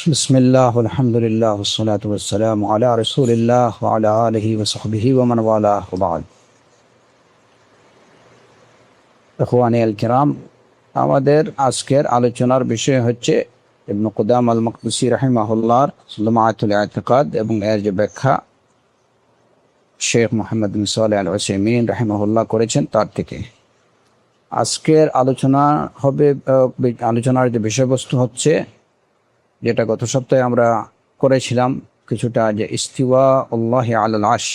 বিসমিল্লাহ আলহামদুলিল্লাহ ওয়াসসালাতু ওয়াসসালামু আলা রাসূলিল্লাহ ওয়া আলা আলিহি ওয়া সাহবিহি ওয়া মান ওয়ালাহ ওয়া বা'দ। ইখওয়ানি আল কিরাম, আমাদের আজকের আলোচনার বিষয় হচ্ছে ইবনে কুদামা আল মাকদিসি রাহিমাহুল্লাহর লুমাআতুল ইতিকাদ এবং এর যে ব্যাখ্যা শেখ মুহাম্মদ বিন সালেহ আল উসাইমিন রাহিমাহুল্লাহ করেছেন তার থেকে আজকের আলোচনার যে বিষয়বস্তু হচ্ছে, যেটা গত সপ্তাহে আমরা করেছিলাম কিছুটা, যে ইস্তিওয়া আল্লাহ আলাল আরশ,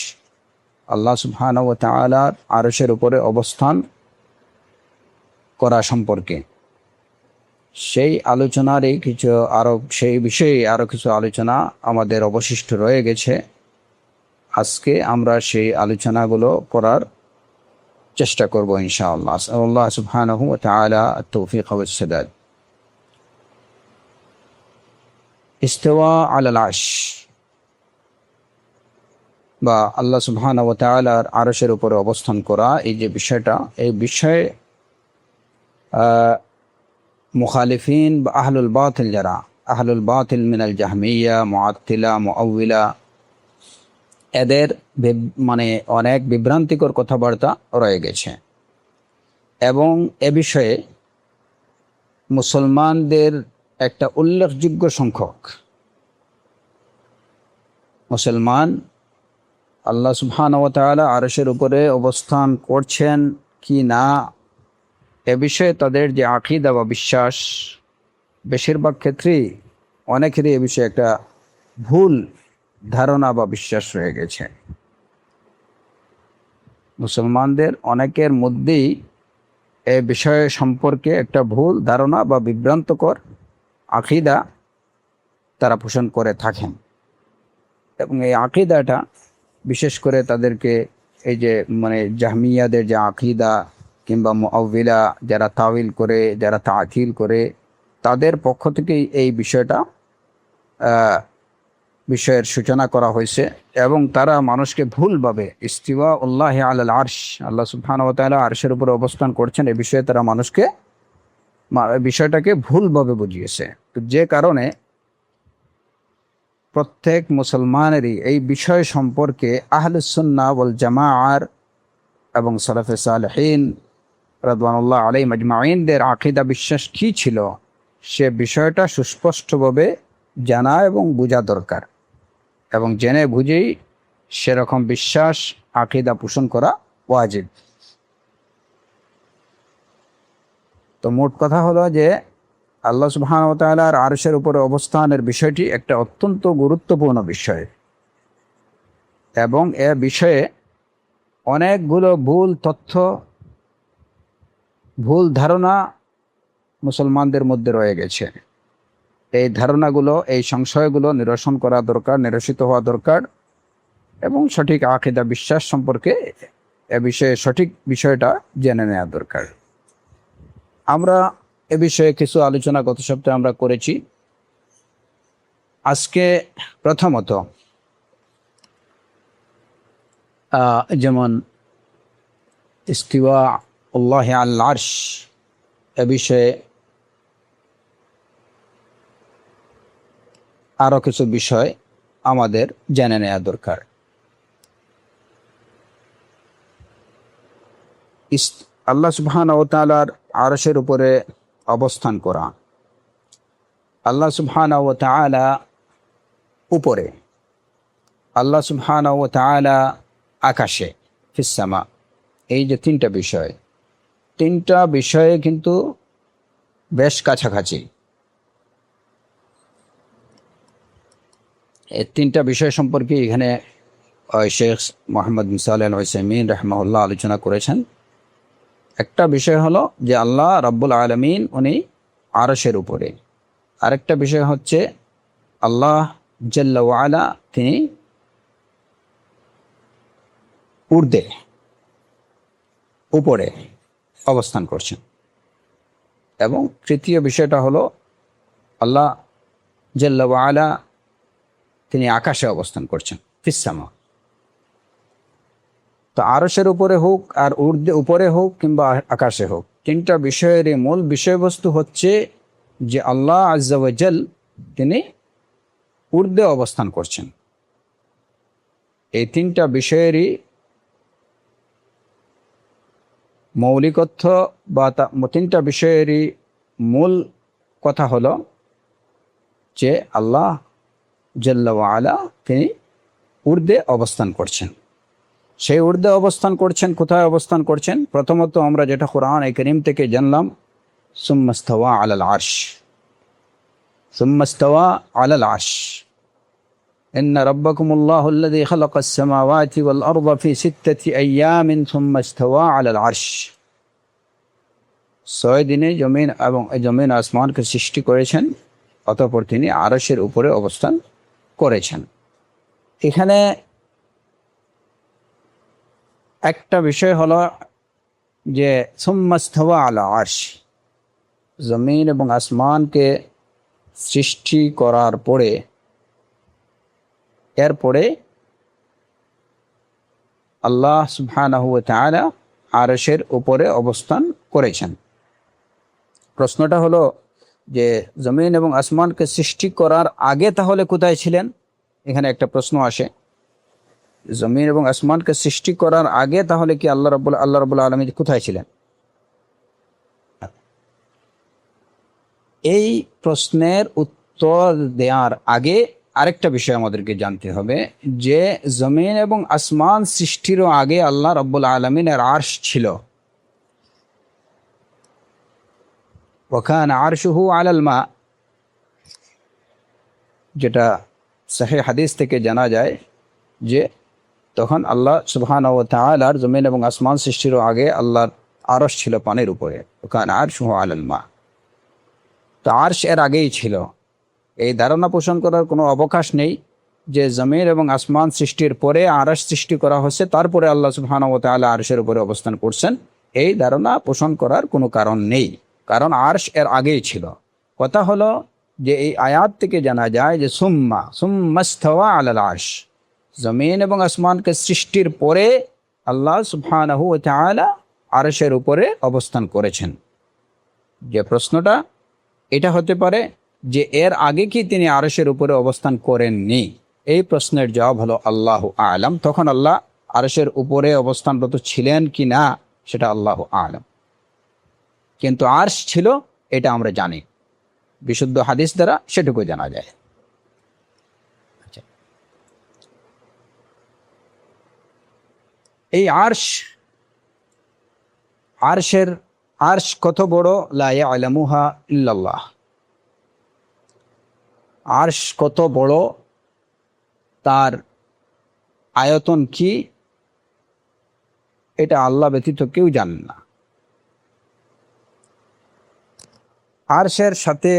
আল্লাহ সুবহানাহু ওয়া তাআলার আরশের উপরে অবস্থান করা সম্পর্কে। সেই আলোচনারই সেই বিষয়ে আরও কিছু আলোচনা আমাদের অবশিষ্ট রয়ে গেছে। আজকে আমরা সেই আলোচনাগুলো করার চেষ্টা করব ইনশাআল্লাহ। আল্লাহ সুবহানাহু ওয়া তাআলা আত-তৌফিক ওয়াস সাদাদ। ইস্তিওয়া আলাল আরশ বা আল্লাহ সুবহানাহু ওয়া তাআলার আরশের উপরে অবস্থান করা, এই যে বিষয়টা, এই বিষয়ে মুখালিফিন বা আহলুল বাতিল, যারা আহলুল বাতিল মিনাল জাহমিয়া, মুআত্তিলা, মুআউইলা, এদের অনেক বিভ্রান্তিকর কথাবার্তা রয়ে গেছে। এবং এ বিষয়ে মুসলমানদের একটা উল্লেখযোগ্য সংখ্যক মুসলমান আল্লাহ সুবহানাহু ওয়া তাআলা আরশের উপরে অবস্থান করছেন কি না, এ বিষয়ে তাদের যে আকীদা বা বিশ্বাস, বেশিরভাগ ক্ষেত্রেই অনেকেরই এ বিষয়ে একটা ভুল ধারণা বা বিশ্বাস রয়ে গেছে। মুসলমানদের অনেকের মধ্যেই এ বিষয় সম্পর্কে একটা ভুল ধারণা বা বিভ্রান্তকর আকীদা তারা পোষণ করে থাকেন। এবং এই আকীদাটা বিশেষ করে তাদেরকে এই যে জাহমিয়াদের যে আকীদা, কিংবা মুআউইলা যারা তাওয়িল করে, যারা তা'তিল করে, তাদের পক্ষ থেকেই এই বিষয়ের সূচনা করা হয়েছে। এবং তারা মানুষকে ভুলভাবে ইস্তিওয়া আল্লাহ আলাল আরশ, আল্লাহ সুবহানাহু ওয়া তাআলা আরশের উপরে অবস্থান করছেন, এই বিষয়ে তারা মানুষকে বিষয়টাকে ভুলভাবে বুঝিয়েছে। তো যে কারণে প্রত্যেক মুসলমানেরই এই বিষয় সম্পর্কে আহলুস সুন্নাহ ওয়াল জামাআর এবং সালাফে সালেহিন রাদওয়ানুল্লাহ আলাইহিম আজমাইনদের আকীদা বিশ্বাস কী ছিল, সে বিষয়টা সুস্পষ্টভাবে জানা এবং বোঝা দরকার। এবং জেনে বুঝেই সেরকম বিশ্বাস আকীদা পোষণ করা ওয়াজিব। তো মোট কথা হলো যে আল্লাহ সুবহানাহু ওয়া তাআলার আরশের উপরে অবস্থানের বিষয়টি একটা অত্যন্ত গুরুত্বপূর্ণ বিষয়। এবং এ বিষয়ে অনেকগুলো ভুল তথ্য, ভুল ধারণা মুসলমানদের মধ্যে রয়ে গেছে। এই ধারণাগুলো, এই সংশয়গুলো নিরসন করা দরকার, নিরসিত হওয়া দরকার। এবং সঠিক আকীদা বিশ্বাস সম্পর্কে এ বিষয়ে সঠিক বিষয়টা জেনে নেওয়া দরকার। আমরা এ বিষয়ে কিছু আলোচনা গত সপ্তাহে আমরা করেছি। আজকে প্রথমত যেমন ইস্তিওয়া আল্লাহ আলাল আরশ, এ বিষয়ে আরও কিছু বিষয় আমাদের জেনে নেওয়া দরকার। আল্লাহ সুবহানাহু ওয়া তাআলার আরশের উপরে অবস্থান করা, আল্লাহ সুবহানাহু ওয়া তাআলা উপরে, আল্লাহ সুবহানাহু ওয়া তাআলা আকাশে, ফিস সামা, এই যে তিনটা বিষয়ে কিন্তু বেশ কাছাকাছি। এই তিনটা বিষয় সম্পর্কে এখানে শেখ মুহাম্মদ বিন সালেহ আল উসাইমিন রাহিমাহুল্লাহ আলোচনা করেছেন। একটা বিষয় হলো যে আল্লাহ রাব্বুল আলামিন উনি আরশের উপরে। আরেকটা বিষয় হচ্ছে আল্লাহ জাল্লা ওয়া আলা তিনি ঊর্ধ্বে, উপরে অবস্থান করছেন। এবং তৃতীয় বিষয়টা হলো আল্লাহ জাল্লা ওয়া আলা তিনি আকাশে অবস্থান করছেন, ফিস সামা। তো আরশের উপরে হোক আর উপরে হোক কিংবা আকাশে হোক, তিনটা বিষয়ের মূল বিষয়বস্তু হচ্ছে যে আল্লাহ আজ্জা ওয়া জাল তিনি ঊর্ধ্বে অবস্থান করছেন। এই তিনটা বিষয়েরই মৌলিকত্ব বা তিনটা বিষয়েরই মূল কথা হলো যে আল্লাহ জাল্লা ওয়া আলা তিনি ঊর্ধ্বে অবস্থান করছেন। সেই ঊর্ধ্বে অবস্থান করছেন, কোথায় অবস্থান করছেন? প্রথমত আমরা যেটা কোরআন কারীম থেকে জানলাম, সুম্মাস্তাওয়া আলাল আরশ, সুম্মাস্তাওয়া আলাল আরশ, ইন্না রাব্বাকুমুল্লাহু আল্লাযী খালাকাস সামাওয়াতি ওয়াল আরদা ফি সিত্তাতি আইয়ামিন সুম্মাস্তাওয়া আলাল আরশ। 6 দিনে জমিন এবং জমিন আসমানকে সৃষ্টি করেছেন, অতঃপর তিনি আরশের উপরে অবস্থান করেছেন। এখানে একটা বিষয় হলো যে সুম্মাস্তাওয়া আলা আরশ, জমিন এবং আসমানকে সৃষ্টি করার পরে এরপরে আল্লাহ সুবহানাহু ওয়া তাআলা আরশের উপরে অবস্থান করেছেন। প্রশ্নটা হলো যে জমিন এবং আসমানকে সৃষ্টি করার আগে তাহলে কোথায় ছিলেন? এখানে একটা প্রশ্ন আসে, জমিন এবং আসমানকে সৃষ্টি করার আগে তাহলে কি আল্লাহ রাব্বুল আলামিন কোথায় ছিলেন? এই প্রশ্নের উত্তর দেওয়ার আগে আরেকটা বিষয় আমাদেরকে জানতে হবে যে জমিন এবং আসমান সৃষ্টিরও আগে আল্লাহ রাব্বুল আলামিনের আরশ ছিল। ওয়াকানা আরশুহু আলাল মা, যেটা সহিহ হাদিস থেকে জানা যায় যে তখন আল্লাহ সুবহানাহু ওয়া তাআলার জমিন এবং আসমান সৃষ্টিরও আগে আল্লাহর আরশ ছিল পানির উপরে। ওয়াকানা আরশুহু আলাল মা, তো আরশ এর আগেই ছিল। এই ধারণা পোষণ করার কোনো অবকাশ নেই যে জমিন এবং আসমান সৃষ্টির পরে আরশ সৃষ্টি করা হয়েছে, তারপরে আল্লাহ সুবহানাহু ওয়া তাআলা আরশের উপরে অবস্থান করছেন। এই ধারণা পোষণ করার কোনো কারণ নেই, কারণ আরশ এর আগেই ছিল। কথা হলো যে এই আয়াত থেকে জানা যায় যে সুম্মাস্তাওয়া আলাল আরশ, জমিন এবং আসমানকে সৃষ্টির পরে আল্লাহ সুবহানাহু ওয়া তাআলা আরশের উপরে অবস্থান করেছেন। যে প্রশ্নটা এটা হতে পারে যে এর আগে কি তিনি আরশের উপরে অবস্থান করেননি, এই প্রশ্নের জবাব হলো আল্লাহু আ'লাম। তখন আল্লাহ আরশের উপরে অবস্থানরত ছিলেন কি না সেটা আল্লাহু আ'লাম, কিন্তু আরশ ছিল এটা আমরা জানি, বিশুদ্ধ হাদিস দ্বারা সেটুকু জানা যায়। আচ্ছা, এই আরশ কত বড়, লা ইয়ালামুহা ইল্লাল্লাহ। আরশ কত বড়, তার আয়তন কি, এটা আল্লাহ ব্যতীত কেউ জানেন না। আরশের সাথে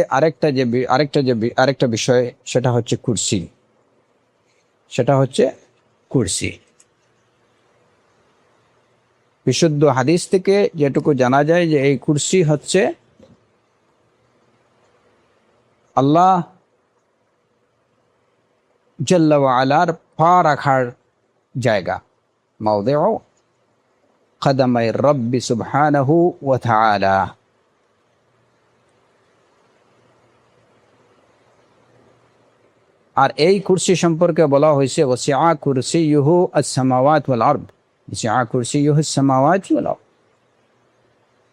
আরেকটা বিষয়, সেটা হচ্ছে কুরসি। বিশুদ্ধ হাদিস থেকে যেটুকু জানা যায় যে এই কুরসি হচ্ছে আল্লাহ জাল্লা ওয়া আলার পা রাখার জায়গা, মাওদিউ কদমাই রব্বি সুবহানাহু ওয়া তাআলা। আর এই কুরসি সম্পর্কে বলা হয়েছে ওয়াসিআ কুরসিয়ুহু আস-সামাওয়াতি ওয়াল আরদ, ওয়াসিআ কুরসিয়ুহু আস-সামাওয়াতি ওয়াল আরদ।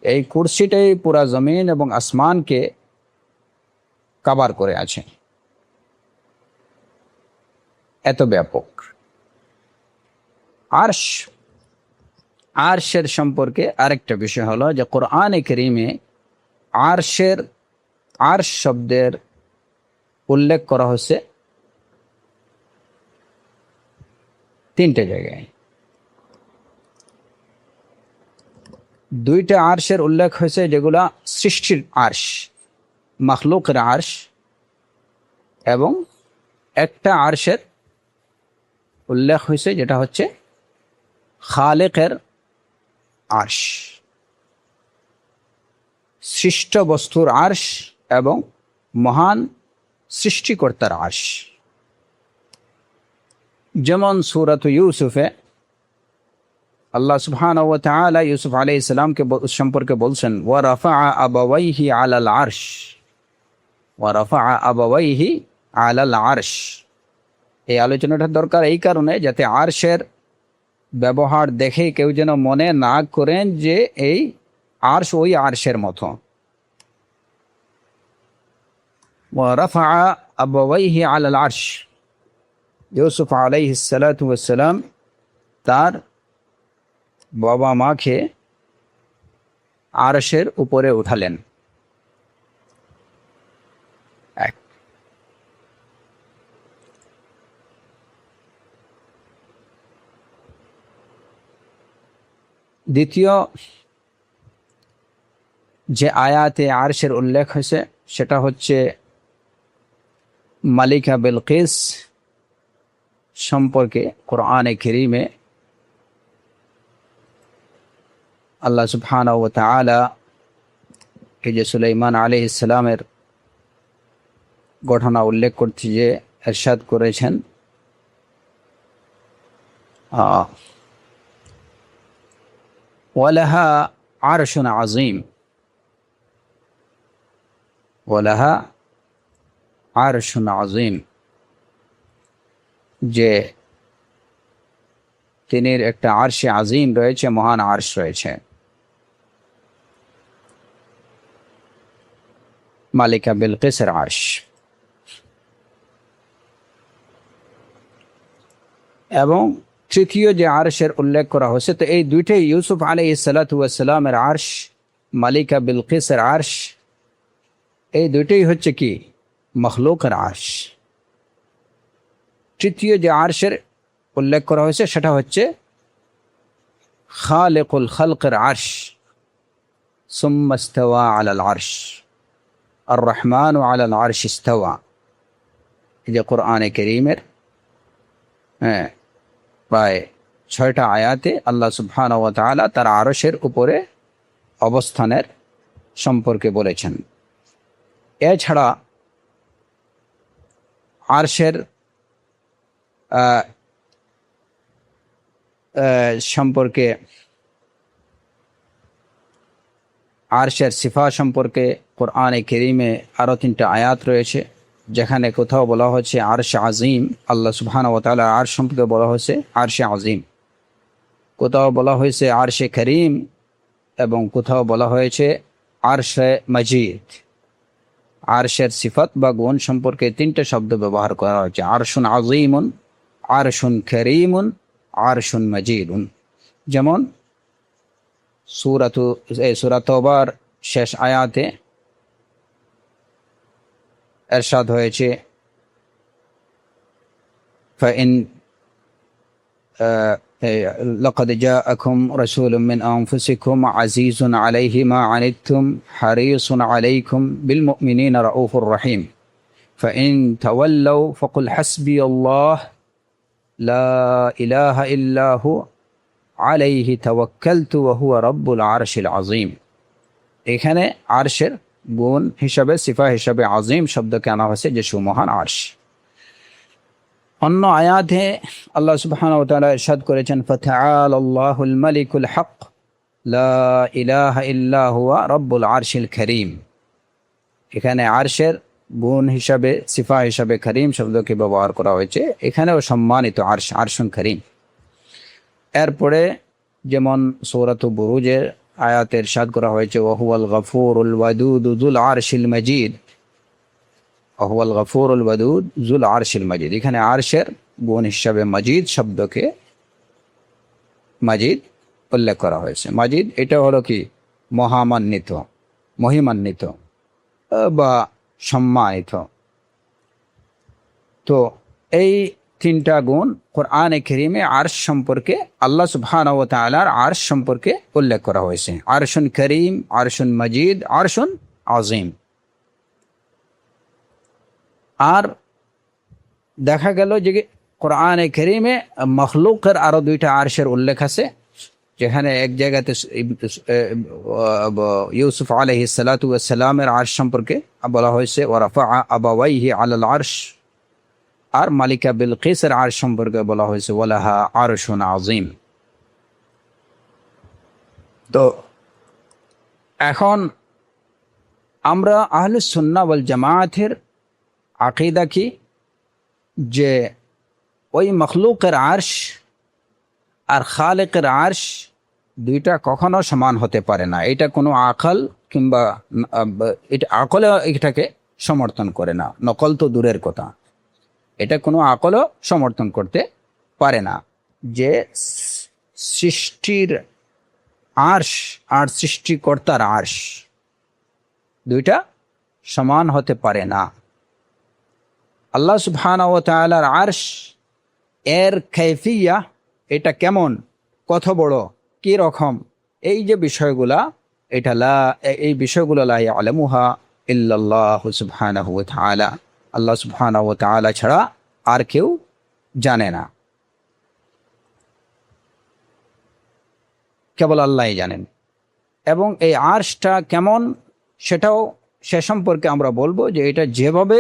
এই কুরসিটাই পুরা জমিন এবং আসমানকে কভার করে আছে, এত ব্যাপক। আরশের সম্পর্কে আরেকটা বিষয় হলো যে কোরআনে কারীমে আরশ শব্দের উল্লেখ করা হয়েছে 3টে জায়গায়। 2টা আরশের উল্লেখ হয়েছে যেগুলা সৃষ্টির আরশ, মাখলুকের আরশ, এবং একটা আরশের উল্লেখ হয়েছে যেটা হচ্ছে খালেকের আরশ, সৃষ্ট বস্তুর আরশ এবং মহান সৃষ্টিকর্তার আরশ। যেমন সূরাত ইউসুফে আল্লাহ সুবহানাহু ওয়া তাআলা ইউসুফ আলাইহিস সালামকে সম্পর্কে বলছেন ওয়া রাফা'a আবাওয়াইহি আলাল আরশ, ওয়া রাফা'a আবাওয়াইহি আলাল আরশ। এই আলোচনাটা দরকার এই কারণে যাতে আরশের ব্যবহার দেখে কেউ যেন মনে না করেন যে এই আরশ ওই আরশের মতো। ওয়া রাফা আবাওয়াইহি আলাল আরশ, ইউসুফ আলাইহিস সালাতু ওয়াস সালাম তার বাবা মাকে আরশের উপরে উঠালেন। এক। দ্বিতীয় যে আয়াতে আরশের উল্লেখ হয়েছে সেটা হচ্ছে মালিকা বিলকিস সম্পর্কে। কোরআনে কারীমে আল্লাহ সুবহানাহু ওয়া তাআলা এই যে সুলাইমান আলাইহিস সালামের ঘটনা উল্লেখ করতে যে ইরশাদ করেছেন, ওয়ালাহা আরশুন আযীম, ওয়ালাহা আরশুন আযীম, যে তিনির একটা আরশে আযীম রয়েছে, মহান আরশ রয়েছে। মালিকা বিলকিসের আরশ। এবং তৃতীয় যে আরশের উল্লেখ করা হয়েছে, তো এই দুইটাই ইউসুফ আলাইহিস সালাতু ওয়াস সালামের আরশ, মালিকা বিলকিসের আরশ, এই দুইটাই হচ্ছে কি মখলুকের আরশ। তৃতীয় যে আরশের উল্লেখ করা হয়েছে সেটা হচ্ছে খালিকুল খালকের আরশ, সুম্মা ইস্তাওয়া আলাল আরশ, আর রহমান আলাল আরশ ইস্তাওয়া। এই যে কোরআনে কারীমের প্রায় 6টা আয়াতে আল্লাহ সুবহানাহু ওয়া তাআলা তার আরশের উপরে অবস্থানের সম্পর্কে বলেছেন। এছাড়া আরশের সম্পর্কে, আরশের সিফা সম্পর্কে কোরআনে কারীমে আরও 3টা আয়াত রয়েছে, যেখানে কোথাও বলা হচ্ছে আরশে আজিম, আল্লাহ সুবহানাহু ওয়া তাআলা আরশ সম্পর্কে বলা হয়েছে আরশে আজিম, কোথাও বলা হয়েছে আরশে করিম, এবং কোথাও বলা হয়েছে আরশে মজিদ। আরশের সিফাত বা গুণ সম্পর্কে 3টে শব্দ ব্যবহার করা হয়েছে, আরশুন আজিমুন, আরশুন করিমুন, আরশুন মজিদুন। যেমন সূরা তওবার শেষ আয়াতে ইরশাদ হয়েছে ফাইন লাকাদ জাআকুম রাসূলুম মিন আনফুসিকুম আজিজুন আলাইহি মা আনিতুম হারিসুন আলাইকুম বিল মুমিনিনা রাউফুর রহিম ফাইন তাওয়াল্লাউ ফাকুল হাসবিয়াল্লাহ লা ইলাহা ইল্লা হু আলাইহি তাওয়াক্কালতু ওয়া হুয়া রাব্বুল আরশিল আযীম। এখানে আরশের গুণ হিসাবে, সিফা হিসাবে আজিম শব্দকে আনা হয়েছে, যে সুমহান আরশ। অন্য আয়াতে আল্লাহ সুবহানাহু ওয়া তাআলা ইরশাদ করেছেন ফাতাআলাল্লাহুল মালিকুল হক লা ইলাহা ইল্লা হুয়া রাব্বুল আরশিল কারীম। এখানে আরশের গুণ হিসাবে, সিফা হিসাবে করিম শব্দকে ব্যবহার করা হয়েছে, এখানেও সম্মানিত আরশ, আরশুন করিম। এরপরে যেমন সূরাতুল বুরুজের আয়াতে ইরশাদ করা হয়েছে ওয়াহুয়াল গফুরুল ওয়াদুদ যুল আরশিল মজিদ, ওয়াহুয়াল গফুরুল ওয়াদুদ যুল আরশিল মজিদ। এখানে আরশের গুণ হিসাবে মজিদ শব্দকে, মজিদ উল্লেখ করা হয়েছে। মজিদ এটা হলো কি মহামান্বিত, মহিমান্বিত বা সম্মানিত। তো এই 3টা গুণ কোরআনে কারীমে আরশ সম্পর্কে, আল্লাহ সুবহানাহু ওয়া তাআলার আরশ সম্পর্কে উল্লেখ করা হয়েছে, আরশুন করিম, আরশুন মজিদ, আরশুন আযীম। আর দেখা গেল যে কোরআনে কারীমে মখলুকের আরো 2টা আরশের উল্লেখ আছে, যেখানে এক জায়গাতে ইউসুফ আলাইহিস সালাতু ওয়াস সালামের আরশ সম্পর্কে বলা হয়েছে ওয়া রাফা আবাওয়াইহি আলাল আরশ, আর মালিকা বিলকিসের আরশ সম্পর্কে বলা হয়েছে ওয়ালাহা আরশুন আযীম। তো এখন আমরা আহলুস সুন্নাহ ওয়াল জামাআতের আকীদা কি যে ওই মখলুকের আরশ আর খালেকের আরশ দুইটা কখনো সমান হতে পারে না। এটা কোনো আকল কিংবা এটা আকলে এটাকে সমর্থন করে না, নকল তো দূরের কথা, এটা কোনো আকলও সমর্থন করতে পারে না যে সৃষ্টির আরশ আর সৃষ্টিকর্তার আরশ দুইটা সমান হতে পারে না। আল্লাহ সুবহানাহু ওয়া তাআলার আরশ এর কাইফিয়া, এটা কেমন, কত বড়, কি রকম, এই যে বিষয়গুলা, এই বিষয়গুলো লা ইয়ালামুহা ইল্লাল্লাহু সুবহানাহু ওয়া তাআলা, আল্লাহ সুবহানাহু ওয়া তাআলা ছাড়া আর কেউ জানে না, কেবল আল্লাহই জানেন। এবং এই আরশটা কেমন সেটাও সে সম্পর্কে আমরা বলবো যে এটা যেভাবে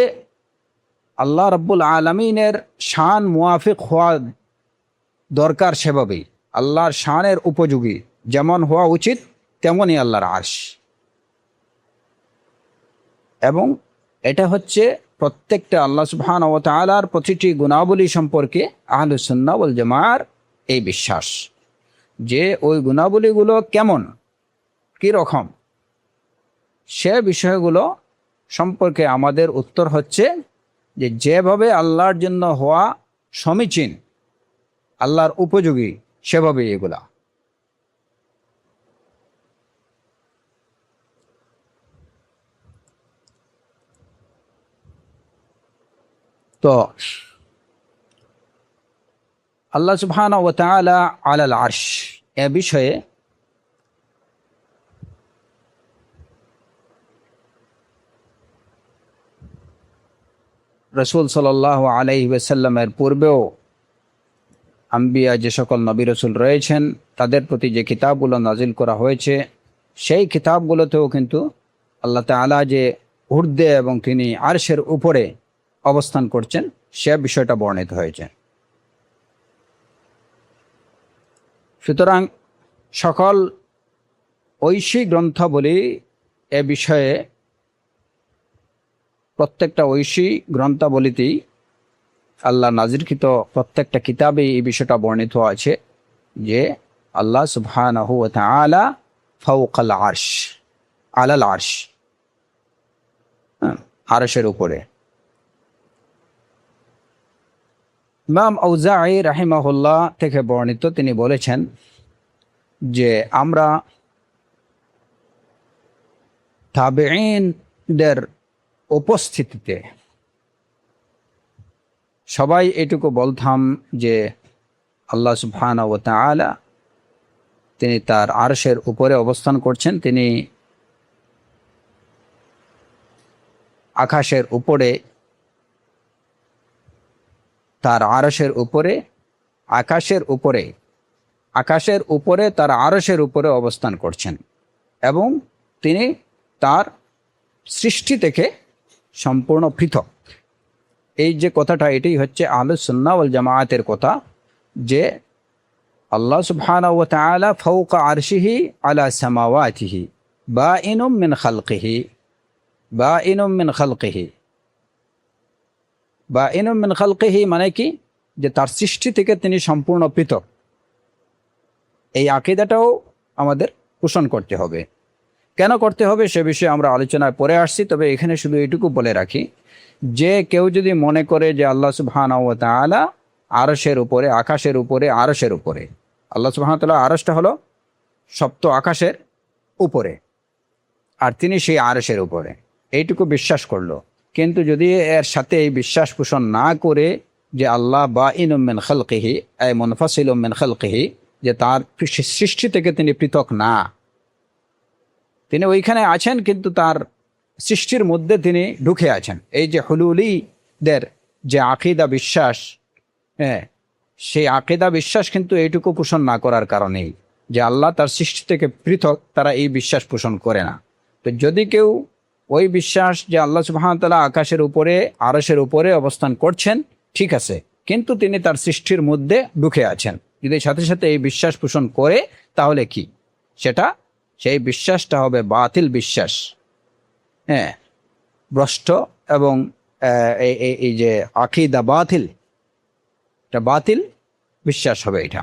আল্লাহ রাব্বুল আলামিনের শান মুয়াফিক হওয়া দরকার সেভাবেই, আল্লাহর শানের উপযোগী যেমন হওয়া উচিত তেমনই আল্লাহর আরশ। এবং এটা হচ্ছে প্রত্যেকটা আল্লাহ সুবহানাহু ওয়া তাআলার প্রতিটি গুণাবলী সম্পর্কে আহলুস সুন্নাহ ওয়াল জামাআর এই বিশ্বাস যে ওই গুণাবলীগুলো কেমন, কি রকম, সে বিষয়গুলো সম্পর্কে আমাদের উত্তর হচ্ছে যে যেভাবে আল্লাহর জন্য হওয়া সমীচীন, আল্লাহর উপযোগী, সেভাবে এগুলা। তো আল্লাহ সুবহানাহু ওয়া তাআলা আলাল আরশ এ বিষয়ে রাসূল সাল্লাল্লাহু আলাইহি ওয়াসাল্লামের পূর্বেও আম্বিয়া যে সকল নবী রাসূল রয়েছেন তাদের প্রতি যে কিতাবগুলো নাজিল করা হয়েছে সেই কিতাবগুলোতেও কিন্তু আল্লাহ তাআলা যে ঊর্ধ্বে এবং তিনি আরশের উপরে অবস্থান করছেন সে বিষয়টা বর্ণিত হয়েছে। সুতরাং সকল ঐশী গ্রন্থাবলী এ বিষয়ে, প্রত্যেকটা ঐশী গ্রন্থাবলীতেই আল্লাহ নাজিরকৃত প্রত্যেকটা কিতাবেই এই বিষয়টা বর্ণিত আছে যে আল্লাহ সুবহানাহু ওয়া তাআলা ফাওকাল আরশ, আলাল আরশ, আরশের উপরে। ইমাম আউজাঈ রাহিমাহুল্লাহ থেকে বর্ণিত, তিনি বলেছেন যে আমরা তাবেঈনদের উপস্থিতিতে সবাই এটুকু বলতাম যে আল্লাহ সুবহানাহু ওয়া তাআলা তিনি তার আরশের উপরে অবস্থান করছেন, তিনি আকাশের উপরে, তার আরশের উপরে, আকাশের উপরে, আকাশের উপরে তার আরশের উপরে অবস্থান করছেন এবং তিনি তার সৃষ্টি থেকে সম্পূর্ণ পৃথক। এই যে কথাটা, এটাই হচ্ছে আহলুস সুন্নাহ ওয়াল জামাআতের কথা যে আল্লাহ সুবহানাহু ওয়া তাআলা ফাওকা আরশিহি আলা সামাওয়াতিহি বাইনুম মিন খালকিহি, বাইনুম মিন খালকিহি, বাইনুম মিন খালকিহি মানে কি, যে তার সৃষ্টি থেকে তিনি সম্পূর্ণ পৃথক। এই আকীদাটাও আমাদের পোষণ করতে হবে। কেন করতে হবে সে বিষয়ে আমরা আলোচনায় পরে আসছি, তবে এখানে শুধু এটুকু বলে রাখি যে কেউ যদি মনে করে যে আল্লাহ সুবহানাহু ওয়া তাআলা আরশের উপরে, আকাশের উপরে, আরশের উপরে, আল্লাহ সুবহানাহু ওয়া তাআলা আরশটা হলো সপ্ত আকাশের উপরে আর তিনি সেই আরশের উপরে, এইটুকু বিশ্বাস করলো, কিন্তু যদি এর সাথে এই বিশ্বাস পোষণ না করে যে আল্লাহ বাইনুম মিন খালকিহি আই মুনফাসিলুম মিন খালকিহি, যে তার সৃষ্টি থেকে তিনি পৃথক না, তিনি ওইখানে আছেন কিন্তু তার সৃষ্টির মধ্যে তিনি ঢুকে আছেন, এই যে হুলুলিদের যে আকীদা বিশ্বাস, সেই আকীদা বিশ্বাস কিন্তু এইটুকু পোষণ না করার কারণেই যে আল্লাহ তার সৃষ্টি থেকে পৃথক, তারা এই বিশ্বাস পোষণ করে না। তো যদি কেউ ওই বিশ্বাস যে আল্লাহ সুবহানাহু ওয়া তাআলা আকাশের উপরে, আরশের উপরে অবস্থান করছেন, ঠিক আছে, কিন্তু তিনি তার সৃষ্টির মধ্যে ঢুকে আছেন, যদি সাথে সাথে এই বিশ্বাস পোষণ করে তাহলে কি সেটা, সেই বিশ্বাসটা হবে বাতিল বিশ্বাস, ভ্রষ্ট এবং এই যে আকীদা বাতিল, এটা বাতিল বিশ্বাস হবে। এটা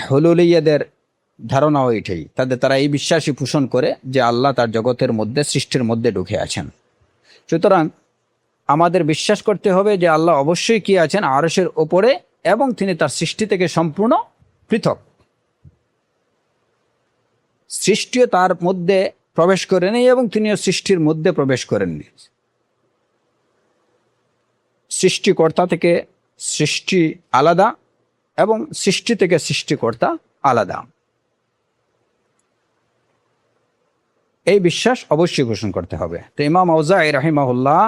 হুলুলিয়াদের ধারণাও এটাই, তারা এই বিশ্বাসই পোষণ করে যে আল্লাহ তার জগতের মধ্যে, সৃষ্টির মধ্যে ঢুকে আছেন। সুতরাং আমাদের বিশ্বাস করতে হবে যে আল্লাহ অবশ্যই কি আছেন, আরশের ওপরে, এবং তিনি তার সৃষ্টি থেকে সম্পূর্ণ পৃথক। সৃষ্টিও তার মধ্যে প্রবেশ করেনি এবং তিনিও সৃষ্টির মধ্যে প্রবেশ করেননি। সৃষ্টিকর্তা থেকে সৃষ্টি আলাদা এবং সৃষ্টি থেকে সৃষ্টিকর্তা আলাদা। এই বিশ্বাস অবশ্যই পোষণ করতে হবে। তো ইমাম আউজাঈ রাহিমাহুল্লাহ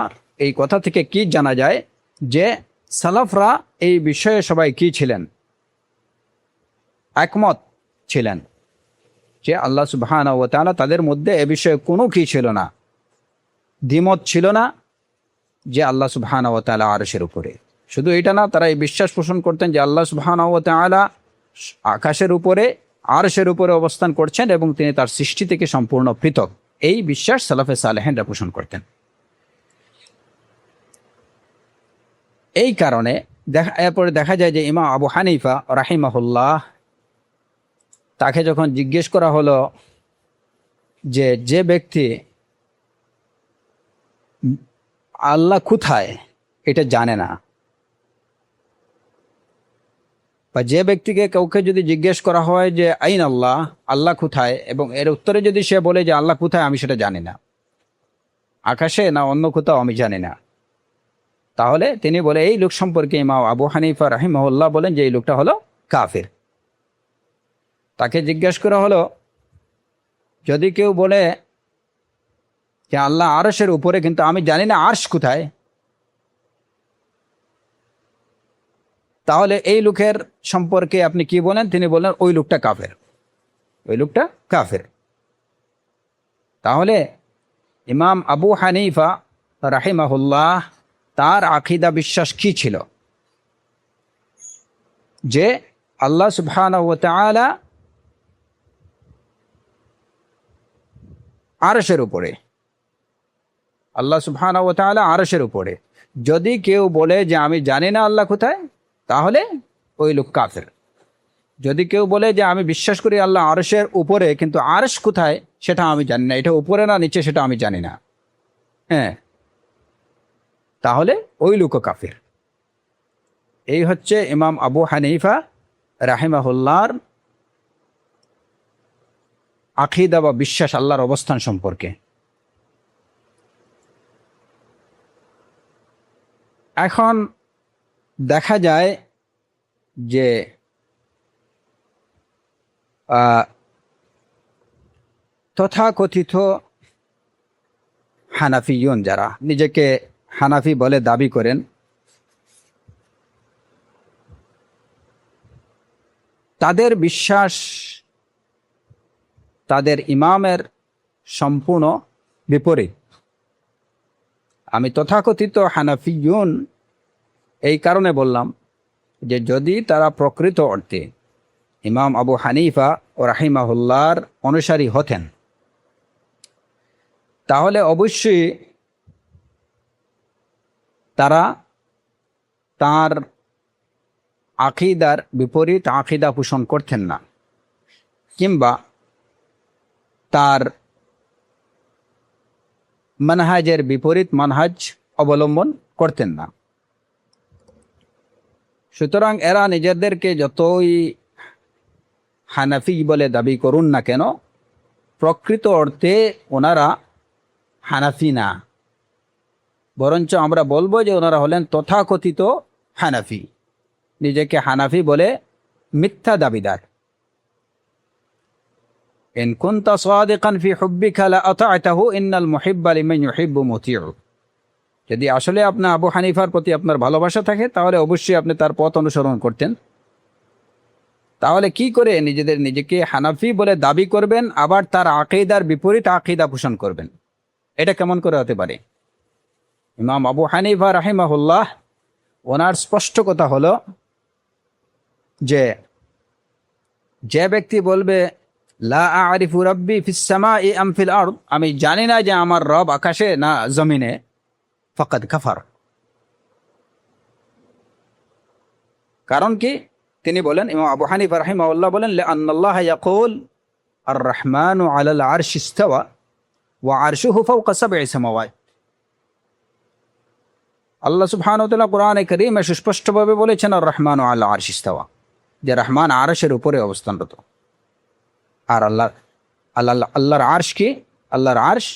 এই কথা থেকে কি জানা যায় যে সালাফরা এই বিষয়ে সবাই কি ছিলেন, একমত ছিলেন যে আল্লাহ সুবহানাহু ওয়া তাআলা, তাদের মধ্যে এ বিষয়ে কোনো কি ছিল না, দ্বিমত ছিল না যে আল্লাহ সুবহানাহু ওয়া তাআলা আরশের উপরে। শুধু এটা না, তারা এই বিশ্বাস পোষণ করতেন যে আল্লাহ সুবহানাহু ওয়া তাআলা আকাশের উপরে, আরশের উপরে অবস্থান করছেন এবং তিনি তার সৃষ্টি থেকে সম্পূর্ণ পৃথক। এই বিশ্বাস সালাফে সালেহিনরা পোষণ করতেন। এই কারণে এরপরে দেখা যায় যে ইমাম আবু হানিফা রাহিমাহুল্লাহ, তাকে যখন জিজ্ঞেস করা হলো যে ব্যক্তি আল্লাহ কোথায় এটা জানে না, বা যে ব্যক্তিকে কাউকে যদি জিজ্ঞেস করা হয় যে আইন আল্লাহ, আল্লাহ কোথায়, এবং এর উত্তরে যদি সে বলে যে আল্লাহ কোথায় আমি সেটা জানি না, আকাশে না অন্য কোথাও আমি জানি না, তাহলে তিনি বলে, এই লোক সম্পর্কে ইমাম আবু হানিফা রাহিমাহুল্লাহ বলেন যে এই লোকটা হলো কাফির। তাকে জিজ্ঞেস করা হলো, যদি কেউ বলে যে আল্লাহ আরশের উপরে কিন্তু আমি জানি না আরশ কোথায়, তাহলে এই লোকের সম্পর্কে আপনি কি বলেন? তিনি বললেন ওই লোকটা কাফের, ওই লোকটা কাফের। তাহলে ইমাম আবু হানিফা রাহিমাহুল্লাহ তার আকীদা বিশ্বাস কি ছিল? যে আল্লাহ সুবহানাহু ওয়া তাআলা আরশের উপরে, আল্লাহ সুবহানাহু ওয়া তাআলা আরশের উপরে। যদি কেউ বলে যে আমি জানি না আল্লাহ কোথায়, তাহলে ওই লোক কাফের। যদি কেউ বলে যে আমি বিশ্বাস করি আল্লাহ আরশের উপরে, কিন্তু আরশ কোথায় সেটা আমি জানি না, এটা উপরে না নিচে সেটা আমি জানি না, হ্যাঁ, তাহলে ওই লোকও কাফের। এই হচ্ছে ইমাম আবু হানিফা রাহিমাহুল্লাহর আকীদা বা বিশ্বাস আল্লাহর অবস্থান সম্পর্কে। এখন দেখা যায় যে তথাকথিত হানাফিয়ুন, যারা নিজেকে হানাফি বলে দাবি করেন, তাদের বিশ্বাস তাদের ইমামের সম্পূর্ণ বিপরীত। আমি তথাকথিত হানাফিয়ুন এই কারণে বললাম যে যদি তারা প্রকৃত অর্থে ইমাম আবু হানিফা ও রাহিমাহুল্লাহর অনুসারী হতেন, তাহলে অবশ্যই তারা তার আকীদার বিপরীত আকীদা পোষণ করতেন না, কিংবা তার মানহাজের বিপরীত মানহাজ অবলম্বন করতেন না। সুতরাং এরা নিজেদেরকে যতই হানাফি বলে দাবি করুন না কেন, প্রকৃত অর্থে ওনারা হানাফি না, বরঞ্চ আমরা বলবো যে ওনারা হলেন তথাকথিত হানাফি। নিজেকে হানাফি বলে মিথ্যা দাবিদার। ইন কুনতা সাদিকান ফি হুব্বিকা লা আতা'তাহু ইন্নাল মুহিব্বা লিমান ইউহিব্বু মুতি'উ। যদি আসলে আপনার আবু হানিফার প্রতি আপনার ভালোবাসা থাকে, তাহলে অবশ্যই আপনি তার পথ অনুসরণ করতেন। তাহলে কি করে নিজেকে হানাফি বলে দাবি করবেন, আবার তার আকীদার বিপরীত আকীদা পোষণ করবেন? এটা কেমন করে হতে পারে? ইমাম আবু হানিফা রাহিমাহুল্লাহ ওনার স্পষ্ট কথা হলো যে ব্যক্তি বলবে লা আরিফু রাব্বি ফিস সামাই আম ফিল আরদ, আমি জানি না যে আমার রব আকাশে না জমিনে, ফাকাদ কাফার। কারণ কি তিনি বলেন, ইমাম আবু হানিফা রাহিমাহুল্লাহ বলেন, লিআন্নাল্লাহ ইয়াকুল আর রহমানু আলাল আরশি ইস্তাওয়া ওয়া আরশুহু ফাওকা সাব'i সামাওয়াত। আল্লাহ সুবহানাহু ওয়া তাআলা কোরআনে কারীমে সুস্পষ্টভাবে বলেছেন আর রহমানু আলাল আরশি ইস্তাওয়া, যে রহমান আরশের উপরে অবস্থানরত। আর আল্লাহর আরশ কি? আল্লাহর আরশ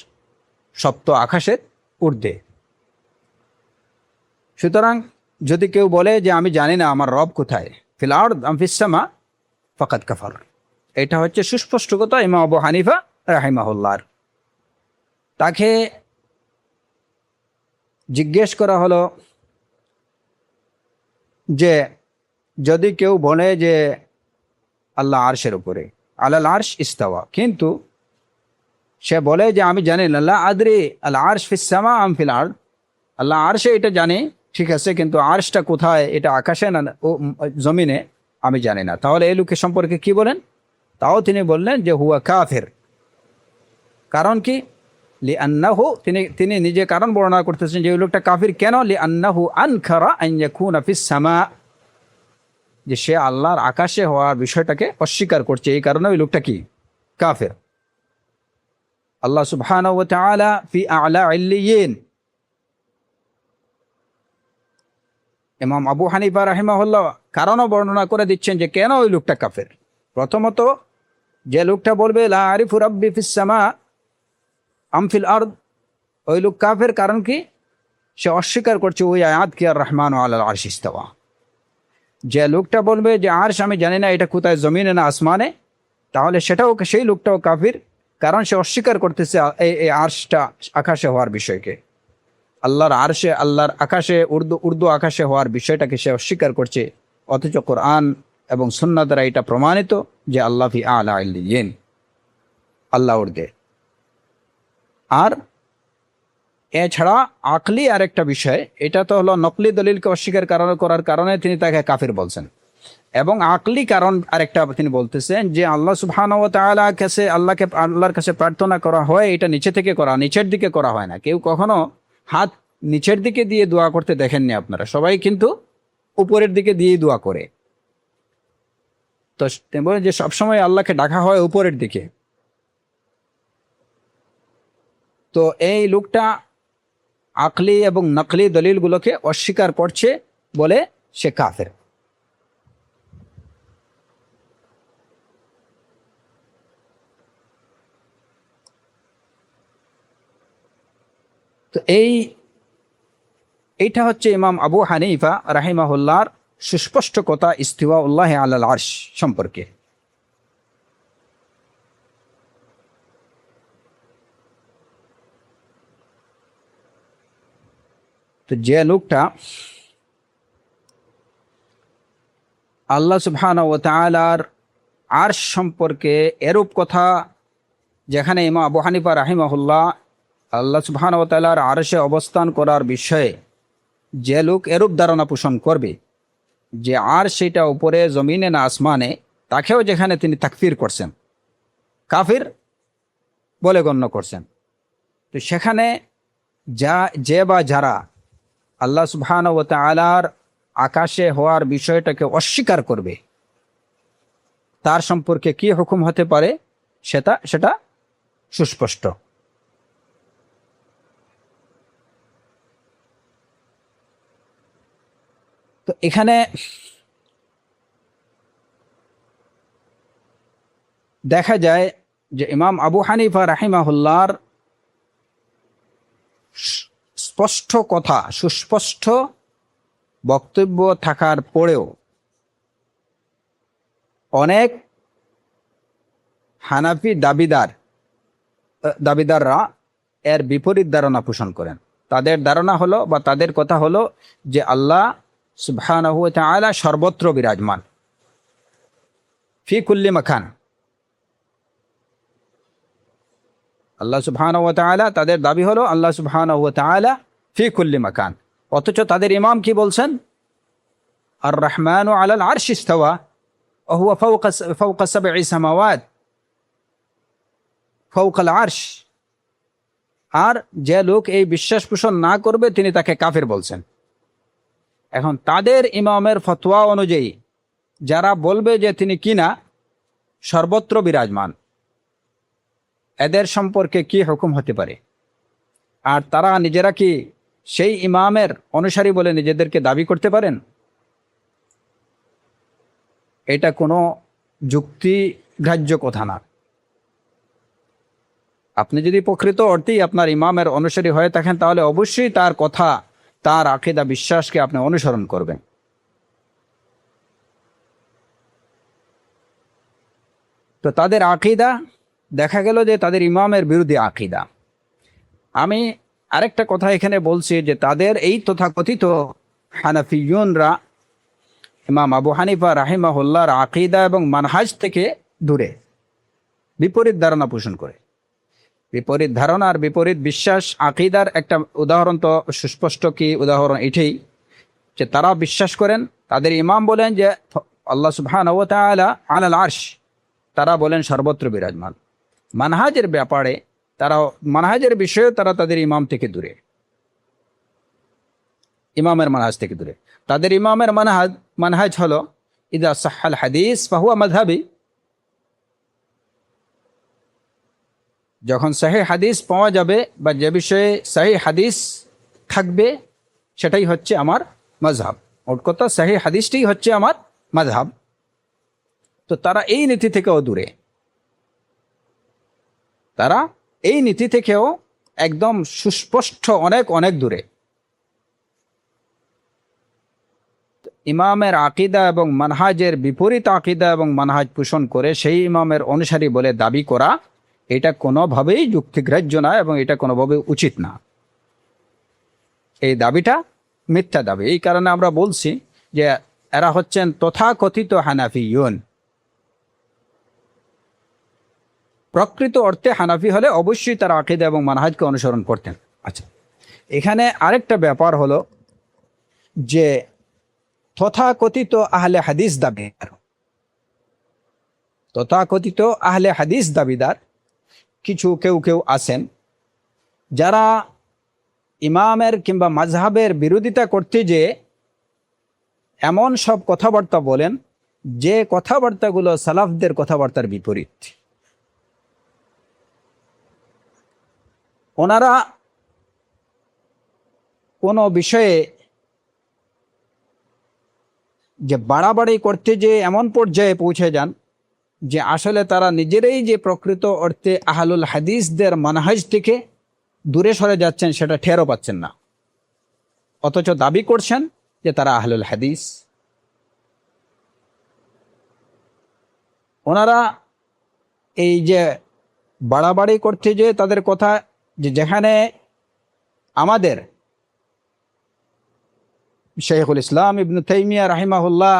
সপ্ত আকাশের ঊর্ধ্বে। সুতরাং যদি কেউ বলে যে আমি জানি না আমার রব কোথায়, ফিল আরদ আম ফিস সামা, ফাকাদ কাফার। এটা হচ্ছে সুস্পষ্ট কথা ইমাম আবু হানিফা রাহিমাহুল্লাহর। তাকে জিজ্ঞেস করা হলো যে যদি কেউ বলে যে আল্লাহ আরশের উপরে, আলাল আরশ ইস্তাওয়া, কিন্তু সে বলে যে আমি জানি না, লা আদরি আল আরশ ফিস সামা আম ফিল আরদ, আল্লাহ আরশে এটা জানি ঠিক আছে, কিন্তু আরশটা কোথায়, এটা আকাশে না ও জমিনে, আমি জানি না। তাহলে এই লোকের সম্পর্কে কি বলেন? তাও তিনি বললেন যে হুয়া কাফের। কারণ কি? লিআন্নাহু, তিনি নিজে কারণ বর্ণনা করতেছেন যে ওই লোকটা কাফির কেন। লিআন্নাহু আনকারা আন ইয়াকুনা ফিস সামা, যে সে আল্লাহর আকাশে হওয়ার বিষয়টাকে অস্বীকার করছে, এই কারণে ওই লোকটা কি কাফের। আল্লাহ সুবহানাহু ওয়া তাআলা ফি আ'লা ইল্লিয়িন। ইমাম আবু হানিফা রাহিমাহুল্লাহ কারণও বর্ণনা করে দিচ্ছেন যে কেন ওই লোকটা কাফের। প্রথমত, যে লোকটা বলবে লা আরিফু রাব্বি ফিস সামা আম ফিল আরদ, ওই লোক কাফের। কারণ কি? সে অস্বীকার করছে ওই আয়াত কি আর রহমান আলাল আরশ ইস্তাওয়া। যে লোকটা বলবে যে আরশ আমি জানি না এটা কোথায়, জমিনে না আসমানে, তাহলে সেই লোকটাও কাফির। কারণ সে অস্বীকার করতেছে এই আরশটা আকাশে হওয়ার বিষয়কে, আল্লাহর আরশে, আল্লাহর আকাশে, উর্দু আকাশে হওয়ার বিষয়টাকে সে অস্বীকার করছে। অথচ কোরআন এবং সুন্নাহ দ্বারা এটা প্রমাণিত যে আল্লাহ ফি আ'লা ইল্লিয়িন, আল্লাহ উর্দে। আর এছাড়া আকলি আরেকটা বিষয়, এটা তো হলো নকলি দলিলকে অস্বীকার করার কারণে তিনি তাকে কাফির বলছেন। এবং আকলি কারণ আরেকটা তিনি বলতেছেন যে আল্লাহ সুবহানাহু ওয়া তাআলা কাছে, আল্লাহর কাছে প্রার্থনা করা হয় এটা নিচে থেকে করা, নিচের দিকে করা হয় না। কেউ কখনো হাত নিচের দিকে দিয়ে দোয়া করতে দেখেননি আপনারা, সবাই কিন্তু উপরের দিকে দিয়েই দোয়া করে। তো তিনি বলেন যে সবসময় আল্লাহকে ডাকা হয় উপরের দিকে। তো এই লোকটা আকলি এবং নকলি দলিলগুলোকে অস্বীকার করছে বলে সে কাফের। তো এইটা হচ্ছে ইমাম আবু হানিফা রাহিমাহুল্লাহর সুস্পষ্ট কথা ইস্তিওয়াউল্লাহ আলাল আরশ সম্পর্কে। তো যে লোকটা আল্লাহ সুবহানাহু ওয়া তাআলার আরশ সম্পর্কে এরূপ কথা, যেখানে ইমাম আবু হানিফা রাহিমাহুল্লাহ আল্লাহ সুবহানাহু ওয়া তাআলার আরশে অবস্থান করার বিষয়ে যে লোক এরূপ ধারণা পোষণ করবে যে আর সেটা উপরে জমিনে না আসমানে, তাকেও যেখানে তিনি তাকফির করছেন, কাফির বলে গণ্য করছেন। তো সেখানে যারা আল্লাহ সুবহানাহু ওয়া তাআলার আকাশে হওয়ার বিষয়টাকে অস্বীকার করবে, তার সম্পর্কে কি হুকুম হতে পারে সেটা সুস্পষ্ট। তো এখানে দেখা যায় যে ইমাম আবু হানিফা রাহিমাহুল্লাহর স্পষ্ট কথা, সুস্পষ্ট বক্তব্য থাকার পরেও অনেক হানাফি দাবিদাররা এর বিপরীত ধারণা পোষণ করেন। তাদের ধারণা হলো বা তাদের কথা হলো যে আল্লাহ সুবহানাহু ওয়া তাআলা সর্বত্র বিরাজমান, ফি কুল্লি মাকান। আল্লাহ সুবহানাহু ওয়া তাআলা, তাদের দাবি হলো আল্লাহ সুবহানাহু ওয়া তাআলা ফি কুল্লি মাকান। অথচ তাদের ইমাম কি বলছেন? আর রহমানু আলাল আরশি ইস্তাওয়া ওয়া হুয়া ফাওকা সাব'i সামাওয়াত। ফাওকাল আরশ। আর যে লোক এই বিশ্বাস পোষণ না করবে তিনি তাকে কাফের বলছেন। এখন তাদের ইমামের ফতোয়া অনুযায়ী যারা বলবে যে তিনি কিনা সর্বত্র বিরাজমান, এদের সম্পর্কে কি হুকুম হতে পারে? আর তারা নিজেরা কি সেই ইমামের অনুসারী বলে নিজেদেরকে দাবি করতে পারেন? এটা কোনো যুক্তিগ্রাহ্য কথা না। আপনি যদি প্রকৃত অর্থেই আপনার ইমামের অনুসারী হয়ে থাকেন তাহলে অবশ্যই তার কথা, তার আকীদা বিশ্বাসকে আপনি অনুসরণ করবেন। তো তাদের আকীদা দেখা গেল যে তাদের ইমামের বিরোধী আকীদা। আমি আরেকটা কথা এখানে বলছি যে তাদের এই তথাকথিত হানাফিয়ুনরা ইমাম আবু হানিফা রাহিমাহুল্লাহর আকীদা এবং মানহাজ থেকে দূরে, বিপরীত ধারণা পোষণ করে। বিপরীত ধারণা আর বিপরীত বিশ্বাস আকীদার একটা উদাহরণ তো সুস্পষ্ট। কি উদাহরণ? এটাই যে তারা বিশ্বাস করেন, তাদের ইমাম বলেন যে আল্লাহ সুবহানাহু ওয়া তাআলা আলাল আরশ, তারা বলেন সর্বত্র বিরাজমান। মানহাজের ব্যাপারে তারা, মানহাজের বিষয়ে তারা তাদের ইমাম থেকে দূরে, ইমামের মানহাজ থেকে দূরে। তাদের ইমামের মানহাজ হলো ইদা সাহহাল হাদিস ফাহুয়া মাযহাবি, যখন সহিহ হাদিস পাওয়া যাবে বা যে বিষয়ে সহিহ হাদিস থাকবে সেটাই হচ্ছে আমার মাযহাব। মোট কথা সহিহ হাদিসটাই হচ্ছে আমার মাযহাব। তো তারা এই নীতি থেকেও দূরে, তারা এই নীতি থেকেও একদম সুস্পষ্ট অনেক অনেক দূরে। ইমামের আকীদা এবং মানহাজের বিপরীত আকীদা এবং মানহাজ পোষণ করে সেই ইমামের অনুসারী বলে দাবি করা, এটা কোনোভাবেই যুক্তিগ্রাহ্য না এবং এটা কোনোভাবেই উচিত না। এই দাবিটা মিথ্যা দাবি। এই কারণে আমরা বলছি যে এরা হচ্ছেন তথাকথিত হানাফিয়ুন। প্রকৃত অর্থে হানাফি হলে অবশ্যই তারা আকীদা এবং মানহাজকে অনুসরণ করতেন। আচ্ছা, এখানে আরেকটা ব্যাপার হলো যে তথাকথিত আহলে হাদিস দাবিদার, তথাকথিত আহলে হাদিস দাবিদার কিছু কেউ আছেন যারা ইমামের কিংবা মাযহাবের বিরোধিতা করতে যে এমন সব কথাবার্তা বলেন যে কথাবার্তাগুলো সালাফদের কথাবার্তার বিপরীত। ওনারা কোনো বিষয়ে যে বাড়াবাড়ি করতে যে এমন পর্যায়ে পৌঁছে যান যে আসলে তারা নিজেরাই যে প্রকৃত অর্থে আহলুল হাদিসদের মানহাজ থেকে দূরে সরে যাচ্ছেন সেটা টেরও পাচ্ছেন না, অথচ দাবি করছেন যে তারা আহলুল হাদিস। ওনারা এই যে বাড়াবাড়ি করতে যে তাদের কথা, যে যেখানে আমাদের শাইখুল ইসলাম ইবনে তাইমিয়া রাহিমাহুল্লাহ,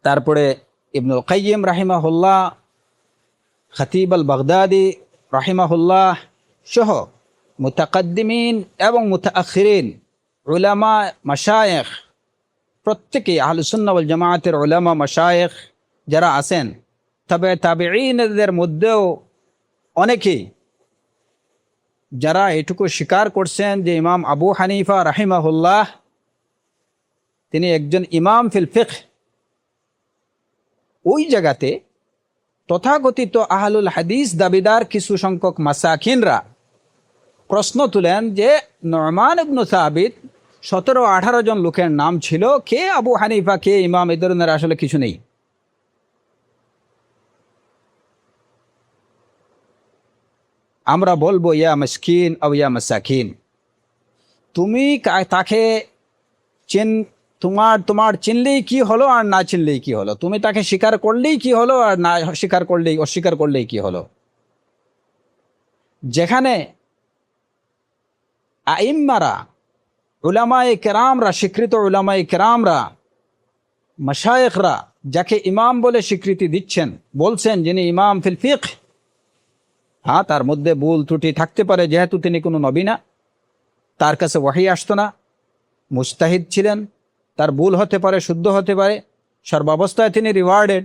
তারপরে ইবনুল কাইয়িম রাহিমাহুল্লাহ, খতিব আল বাগদাদি রাহিমাহুল্লাহ সহ মুতাকাদ্দিমিন এবং মুতাআখিরিন উলামা মাশায়েখ, প্রত্যেকেই আহলুস সুন্নাহ ওয়াল জামাআতের উলামা মাশায়েখ যারা আছেন, তবে তাবেঈনদের মধ্যেও অনেকেই যারা এটুকু স্বীকার করছেন যে ইমাম আবু হানিফা রাহিমাহুল্লাহ তিনি একজন ইমাম ফিল ফিকহ, ওই জায়গাতে তথাকথিত আহলুল হাদিস দাবিদার কিছু সংখ্যক মাসাকিনরা প্রশ্ন তুলেন যে নু'মান ইবনে সাবিত 17-18 জন লোকের নাম ছিল, কে আবু হানিফা, কে ইমাম, এই ধরনের আসলে কিছু নেই। আমরা বলবো ইয়া মিসকিন আও ইয়া মাসাকিন, তুমি তাকে তোমার চিনলেই কি হলো আর না চিনলেই কি হলো, তুমি তাকে স্বীকার করলেই কি হলো আর না স্বীকার করলেই, অস্বীকার করলেই কি হলো। যেখানে আইম্মারা, উলামায়ে কেরামরা, স্বীকৃত উলামায়ে কেরামরা, মাশায়েখরা যাকে ইমাম বলে স্বীকৃতি দিচ্ছেন, বলছেন যিনি ইমাম ফিল ফিকহ, হ্যাঁ তার মধ্যে ভুল ত্রুটি থাকতে পারে যেহেতু তিনি কোনো নবী না, তার কাছে ওয়াহী আসতো না, মুজতাহিদ ছিলেন, তার ভুল হতে পারে, শুদ্ধ হতে পারে, সর্বাবস্থায় তিনি রিওয়ার্ডেড।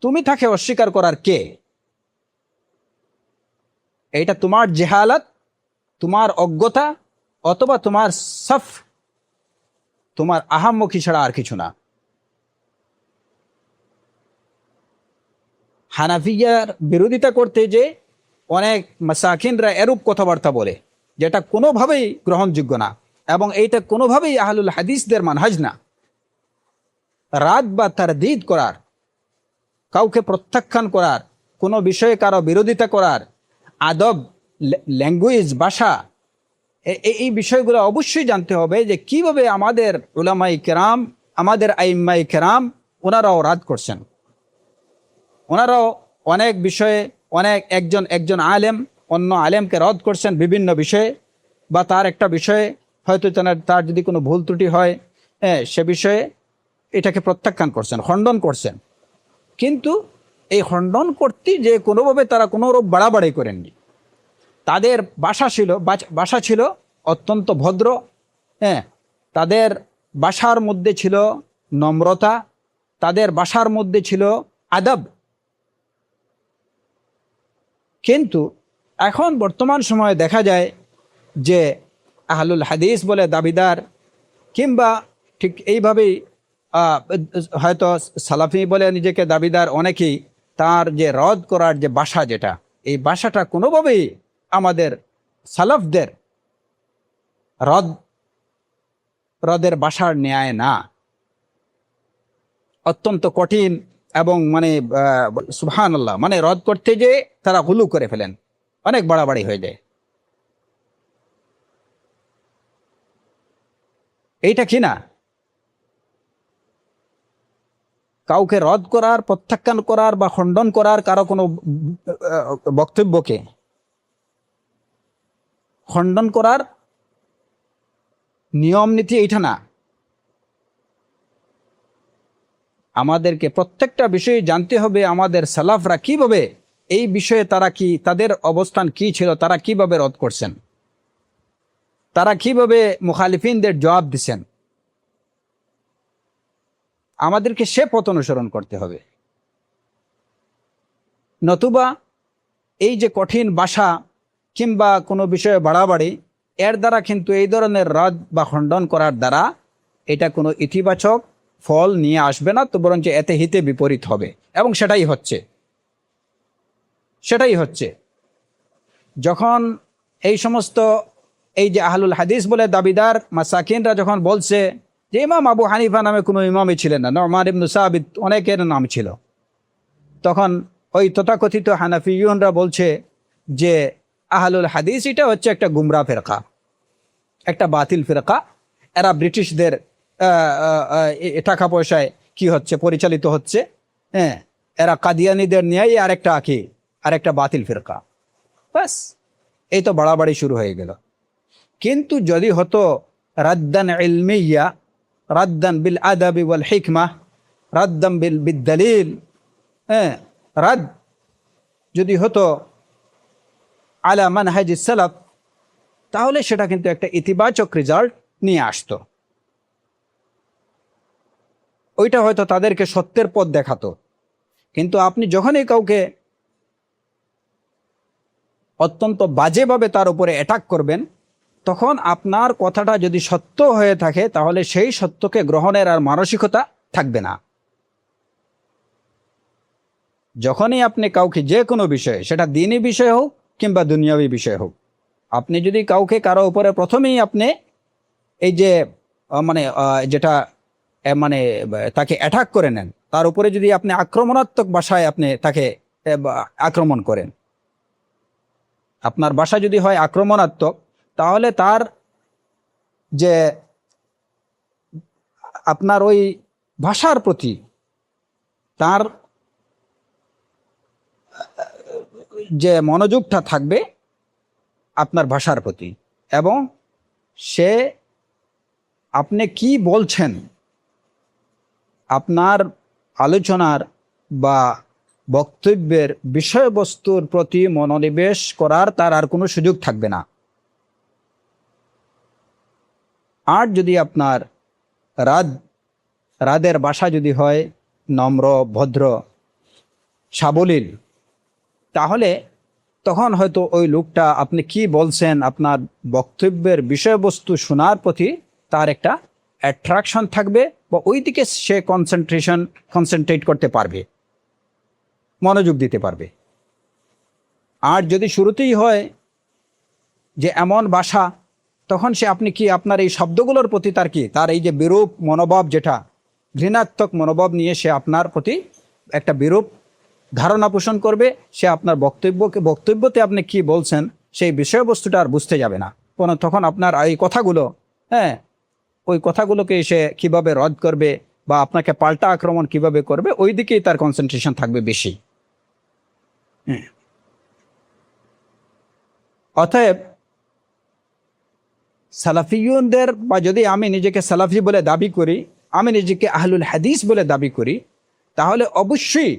তুমি তাকে অস্বীকার করার কে? এটা তোমার জেহালাত, তোমার অজ্ঞতা, অথবা তোমার সফ, তোমার আহাম্মকি ছাড়া আর কিছু না। হানাফিয়ার বিরোধিতা করতে যে অনেক মাসাকিনরা এরূপ কথাবার্তা বলে, যেটা কোনোভাবেই গ্রহণযোগ্য না, এবং এইটা কোনোভাবেই আহলুল হাদিসদের মানহাজ না। রাদ বা তারদীদ করার, কাউকে প্রত্যাখ্যান করার, কোনো বিষয়ে কারো বিরোধিতা করার, আদব, ল্যাঙ্গুয়েজ, ভাষা, এই বিষয়গুলো অবশ্যই জানতে হবে যে কিভাবে আমাদের উলামাই কেরাম, আমাদের আইম্মাই কেরাম ওনারাও রাদ করছেন। ওনারাও অনেক বিষয়ে একজন আলেম অন্য আলেমকে রদ করছেন বিভিন্ন বিষয়ে, বা তার একটা বিষয়ে হয়তো তার যদি কোনো ভুল ত্রুটি হয়, সে বিষয়ে এটাকে প্রত্যাখ্যান করছেন, খণ্ডন করছেন। কিন্তু এই খণ্ডন করতে যে কোনোভাবে তারা কোনো রূপ বাড়াবাড়ি করেননি। তাদের ভাষা ছিল অত্যন্ত ভদ্র, তাদের ভাষার মধ্যে ছিল নম্রতা, তাদের ভাষার মধ্যে ছিল আদব। কিন্তু এখন বর্তমান সময়ে দেখা যায় যে আহলুল হাদিস বলে দাবিদার, কিংবা ঠিক এইভাবেই হয়তো সালাফি বলে নিজেকে দাবিদার অনেকেই, তার যে রদ করার যে ভাষা, যেটা এই ভাষাটা কোনোভাবেই আমাদের সালাফদের রদের ভাষার ন্যায় না। অত্যন্ত কঠিন, এবং মানে সুবহানাল্লাহ, মানে রদ করতে যে তারা গুলু করে ফেলেন, অনেক বাড়াবাড়ি হয়ে যায়। এইটা কি না, কাউকে রদ করার, প্রত্যাখ্যান করার বা খণ্ডন করার, কারো কোনো বক্তব্যকে খণ্ডন করার নিয়ম নীতি এইটা না। আমাদেরকে প্রত্যেকটা বিষয়ে জানতে হবে আমাদের সালাফরা কিভাবে এই বিষয়ে, তারা কি, তাদের অবস্থান কি ছিল, তারা কিভাবে রদ করছেন, তারা কিভাবে মুখালিফিনদের জবাব দিচ্ছেন। আমাদেরকে সে পথ অনুসরণ করতে হবে। নতুবা এই যে কঠিন ভাষা কিংবা কোনো বিষয়ে বাড়াবাড়ি, এর দ্বারা কিন্তু এই ধরনের রদ বা খণ্ডন করার দ্বারা এটা কোনো ইতিবাচক ফল নিয়ে আসবে না, তো বরঞ্চ এতে হিতে বিপরীত হবে। এবং সেটাই হচ্ছে যখন এই সমস্ত, এই যে আহলুল হাদিস বলে দাবিদার মাসাকিনরা যখন বলছে যে ইমাম আবু হানিফা নামে কোনো ইমামই ছিলেন না, নু'মান ইবনে সাবিত অনেকের নাম ছিল, তখন ওই তথাকথিত হানাফিয়ুনরা বলছে যে আহলুল হাদিস এটা হচ্ছে একটা গুমরা ফিরকা, একটা বাতিল ফিরকা। এরা ব্রিটিশদের টাকা পয়সায় কি হচ্ছে, পরিচালিত হচ্ছে। এরা কাদিয়ানীদের নিয়েই আরেকটা বাতিল ফিরকা। ব্যাস, এই তো বাড়াবাড়ি শুরু হয়ে গেল। কিন্তু যদি হতো রাদ্দান ইলমিয়া, রাদ্দান বিল আদাবি ওয়াল হিকমা, রাদ্দান বিল দলিল, রাদ যদি হতো আলা মানহাজ সালাফ, তাহলে সেটা কিন্তু একটা ইতিবাচক রেজাল্ট নিয়ে আসতো। ওইটা হয়তো তাদেরকে সত্যের পথ দেখাতো। কিন্তু আপনি যখনই কাউকে অত্যন্ত বাজেভাবে তার উপরে অ্যাটাক করবেন, তখন আপনার কথাটা যদি সত্য হয়ে থাকে, তাহলে সেই সত্যকে গ্রহণের আর মানসিকতা থাকবে না। যখনই আপনি কাউকে যে কোনো বিষয়ে, সেটা দ্বীনি বিষয় হোক কিংবা দুনিয়াবী বিষয় হোক, আপনি যদি কারো উপরে প্রথমেই আপনি এই যে মানে যেটা মানে তাকে অ্যাটাক করে নেন, তার উপরে যদি আপনি আক্রমণাত্মক ভাষায় আপনি তাকে আক্রমণ করেন, আপনার ভাষা যদি হয় আক্রমণাত্মক, তাহলে তার যে আপনার ওই ভাষার প্রতি তার যে মনোযোগটা থাকবে আপনার ভাষার প্রতি, এবং সে আপনি কি বলছেন, আপনার আলোচনার বা বক্তব্যের বিষয়বস্তুর প্রতি মনোনিবেশ করার তার আর কোনো সুযোগ থাকবে না। আর যদি আপনার রাদের ভাষা যদি হয় নম্র, ভদ্র, সাবলীল, তাহলে তখন হয়তো ওই লোকটা আপনি কি বলছেন, আপনার বক্তব্যের বিষয়বস্তু শোনার প্রতি তার একটা অ্যাট্রাকশন থাকবে, বা ওই দিকে সে কনসেন্ট্রেট করতে পারবে, মনোযোগ দিতে পারবে। আর যদি শুরুতেই হয় যে এমন ভাষা, তখন সে আপনি কি আপনার এই শব্দগুলোর প্রতি তার এই যে বিরূপ মনোভাব, যেটা ঘৃণাত্মক মনোভাব নিয়ে সে আপনার প্রতি একটা বিরূপ ধারণা পোষণ করবে, সে আপনার বক্তব্যতে আপনি কি বলছেন সেই বিষয়বস্তুটা আর বুঝতে যাবে না। তখন আপনার এই কথাগুলো, হ্যাঁ, ওই কথাগুলোকে সে কিভাবে রদ করবে বা আপনাকে পাল্টা আক্রমণ কিভাবে করবে, ওই দিকেই তার কনসেন্ট্রেশন থাকবে বেশি। অতএব সালাফিয়ুনদের, বা যদি আমি নিজেকে সালাফি বলে দাবি করি, আমি নিজেকে আহলুল হাদিস বলে দাবি করি, তাহলে অবশ্যই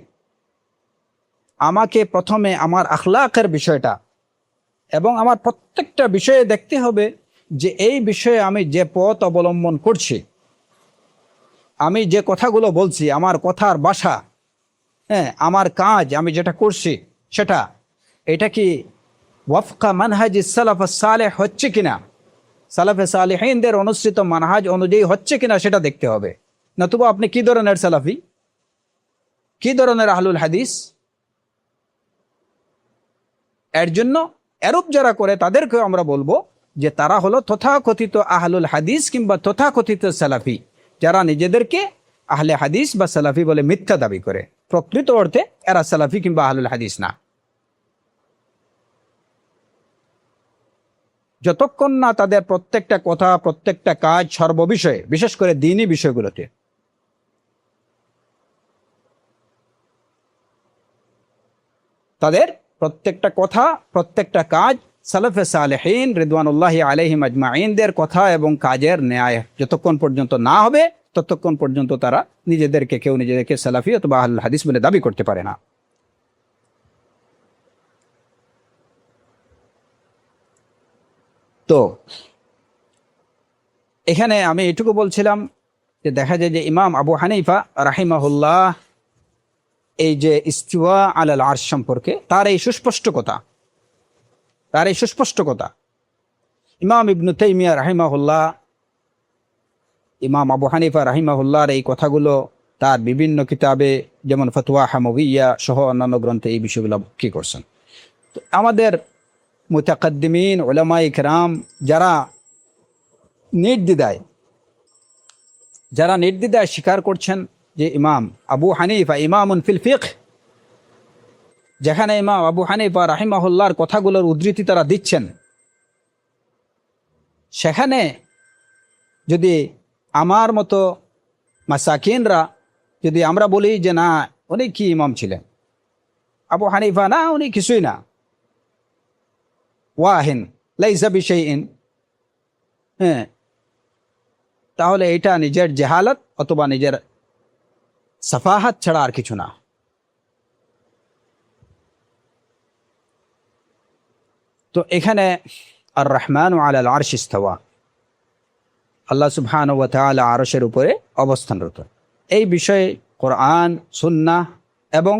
আমাকে প্রথমে আমার আখলাকের বিষয়টা এবং আমার প্রত্যেকটা বিষয়ে দেখতে হবে যে এই বিষয়ে আমি যে পথ অবলম্বন করছি, আমি যে কথাগুলো বলছি, আমার কথার ভাষা, হ্যাঁ, আমার কাজ, আমি যেটা করছি এটা কি ওয়াফকা মানহাজি সালাফ সালেহ হচ্ছে কিনা, সালাফে সালেহিনদের অনুসৃত মানহাজ অনুযায়ী হচ্ছে কিনা সেটা দেখতে হবে। নতুবা আপনি কি ধরনের সালাফি, কি ধরনের আহলুল হাদিস? এর জন্য এরূপ যারা করে তাদেরকেও আমরা বলবো যে তারা হলো তথাকথিত আহলুল হাদিস কিংবা তথাকথিত সালাফি, যারা নিজেদেরকে আহলে হাদিস বা সালাফি বলে মিথ্যা দাবি করে। প্রকৃত অর্থে এরা সালাফি কিংবা আহলুল হাদিস না। যতক্ষণ না তাদের প্রত্যেকটা কথা, প্রত্যেকটা কাজ, সর্ববিষয়ে, বিশেষ করে দ্বীনি বিষয়গুলোতে তাদের প্রত্যেকটা কথা, প্রত্যেকটা কাজ সালাফে সালেহিন রিদওয়ানুল্লাহি আলাইহিম আজমাইনদের কথা এবং কাজের ন্যায় যতক্ষণ পর্যন্ত না হবে, ততক্ষণ পর্যন্ত তারা কেউ নিজেদেরকে সালাফি অথবা আহলুল হাদিস বলে দাবি করতে পারে না। তো এখানে আমি এটুকু বলছিলাম যে দেখা যায় যে ইমাম আবু হানিফা রাহিমাহুল্লাহ এই যে ইস্তিওয়া আলাল আরশ সম্পর্কে তার এই সুস্পষ্ট কথা, ইমাম ইবনু তাইমিয়া রাহিমাহুল্লাহ, ইমাম আবু হানিফা রাহিমাহুল্লাহর এই কথাগুলো তার বিভিন্ন কিতাবে, যেমন ফতোয়া হামাওয়িয়া সহ অন্যান্য গ্রন্থে এই বিষয়গুলো কি করছেন। তো আমাদের মুতাকাদ্দিমিন উলামায়ে কেরাম যারা নির্দ্বিধায় স্বীকার করছেন যে ইমাম আবু হানিফা ইমামুন ফিল ফিকহ, যেখানে ইমাম আবু হানিফা রাহিমাহুল্লাহর কথাগুলোর উদ্ধৃতি তারা দিচ্ছেন, সেখানে যদি আমার মতো মাসাকিনরা যদি আমরা বলি যে না, উনি কি ইমাম ছিলেন, আবু হানিফা না, উনি কিছুই না, ওয়াহিন লাইসা বিশাইইন, হ্যাঁ, তাহলে এটা নিজের জেহালত অথবা নিজের সাফাহাত ছাড়া আর কিছু না। তো এখানে আর রহমান আলাল আরশ ইস্তাওয়া, আল্লাহ সুবহানাহু ওয়া তাআলা আরশের উপরে অবস্থানরত, এই বিষয়ে কোরআন, সুন্নাহ এবং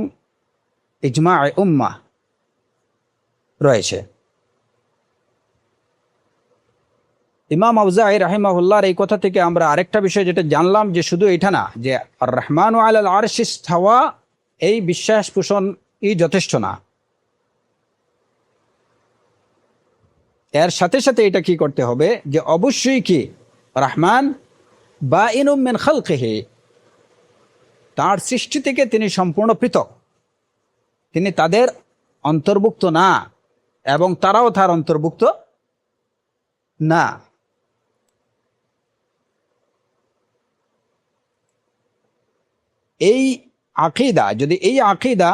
ইজমায়ে উম্মাহ রয়েছে। ইমাম আউজাঈ রাহিমাহুল্লাহর এই কথা থেকে আমরা আরেকটা বিষয় যেটা জানলাম, যে শুধু এটা না যে আর রহমান আলাল আরশ ইস্তাওয়া এই বিশ্বাস পোষণই যথেষ্ট না, এর সাথে সাথে এটা কি করতে হবে যে অবশ্যই কি রহমান বাইনুম মিন খালকিহি, তার সৃষ্টি থেকে তিনি সম্পূর্ণ পৃথক, তিনি তাদের অন্তর্ভুক্ত না এবং তারাও তার অন্তর্ভুক্ত না। এই আকীদা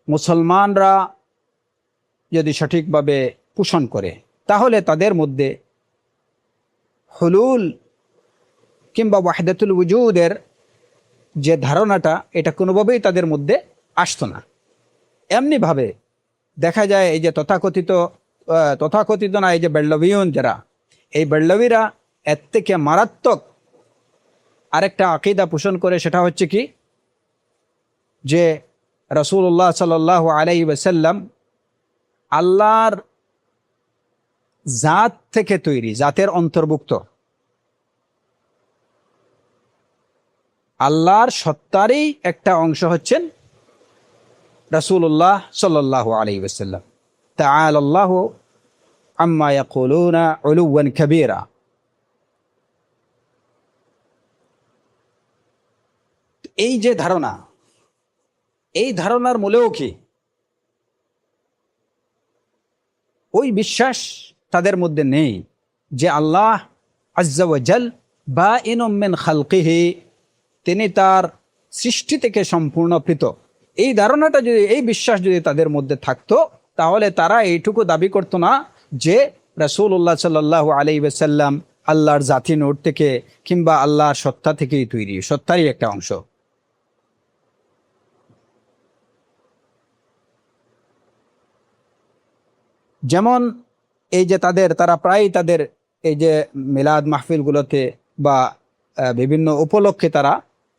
মুসলমানরা যদি সঠিকভাবে পোষণ করে, তাহলে তাদের মধ্যে হুলুল কিংবা ওয়াহদাতুল ওয়ুজুদের যে ধারণাটা, এটা কোনোভাবেই তাদের মধ্যে আসতো না। এমনিভাবে দেখা যায় এই যে তথাকথিত না, এই যে বেল্লভীয়ন যারা, এই বেল্লভীরা এর থেকে মারাত্মক আরেকটা আকীদা পোষণ করে, সেটা হচ্ছে কি যে রাসূলুল্লাহ সাল্লাল্লাহু আলাইহি ওয়াসাল্লাম আল্লাহর জাত থেকে তৈরি, জাতের অন্তর্ভুক্ত, আল্লাহর সত্তারই একটা অংশ হচ্ছেন রাসূলুল্লাহ সাল্লাল্লাহু আলাইহি ওয়াসাল্লাম। তাআলা আল্লাহু আম্মা ইয়াকুলুনা উলুওয়ান কাবীরা। এই যে ধারণা, এই ধারণার মূলেও কি ওই বিশ্বাস তাদের মধ্যে নেই যে আল্লাহ আজ্জা ওয়া জাল বাইনুম মিন খালকিহি, তিনি তার সৃষ্টি থেকে সম্পূর্ণ পৃথক। এই ধারণাটা যদি, এই বিশ্বাস যদি তাদের মধ্যে থাকতো, তাহলে তারা এইটুকু দাবি করতো না যে রাসূলুল্লাহ সাল্লাল্লাহু আলাইহি ওয়াসাল্লাম আল্লাহর জাতি নূর থেকে কিংবা আল্লাহর সত্তা থেকেই তৈরি, সত্তারই একটা অংশ। যেমন এই যে তারা প্রায়ই তাদের এই যে মিলাদ মাহফিলগুলোতে বা বিভিন্ন উপলক্ষে তারা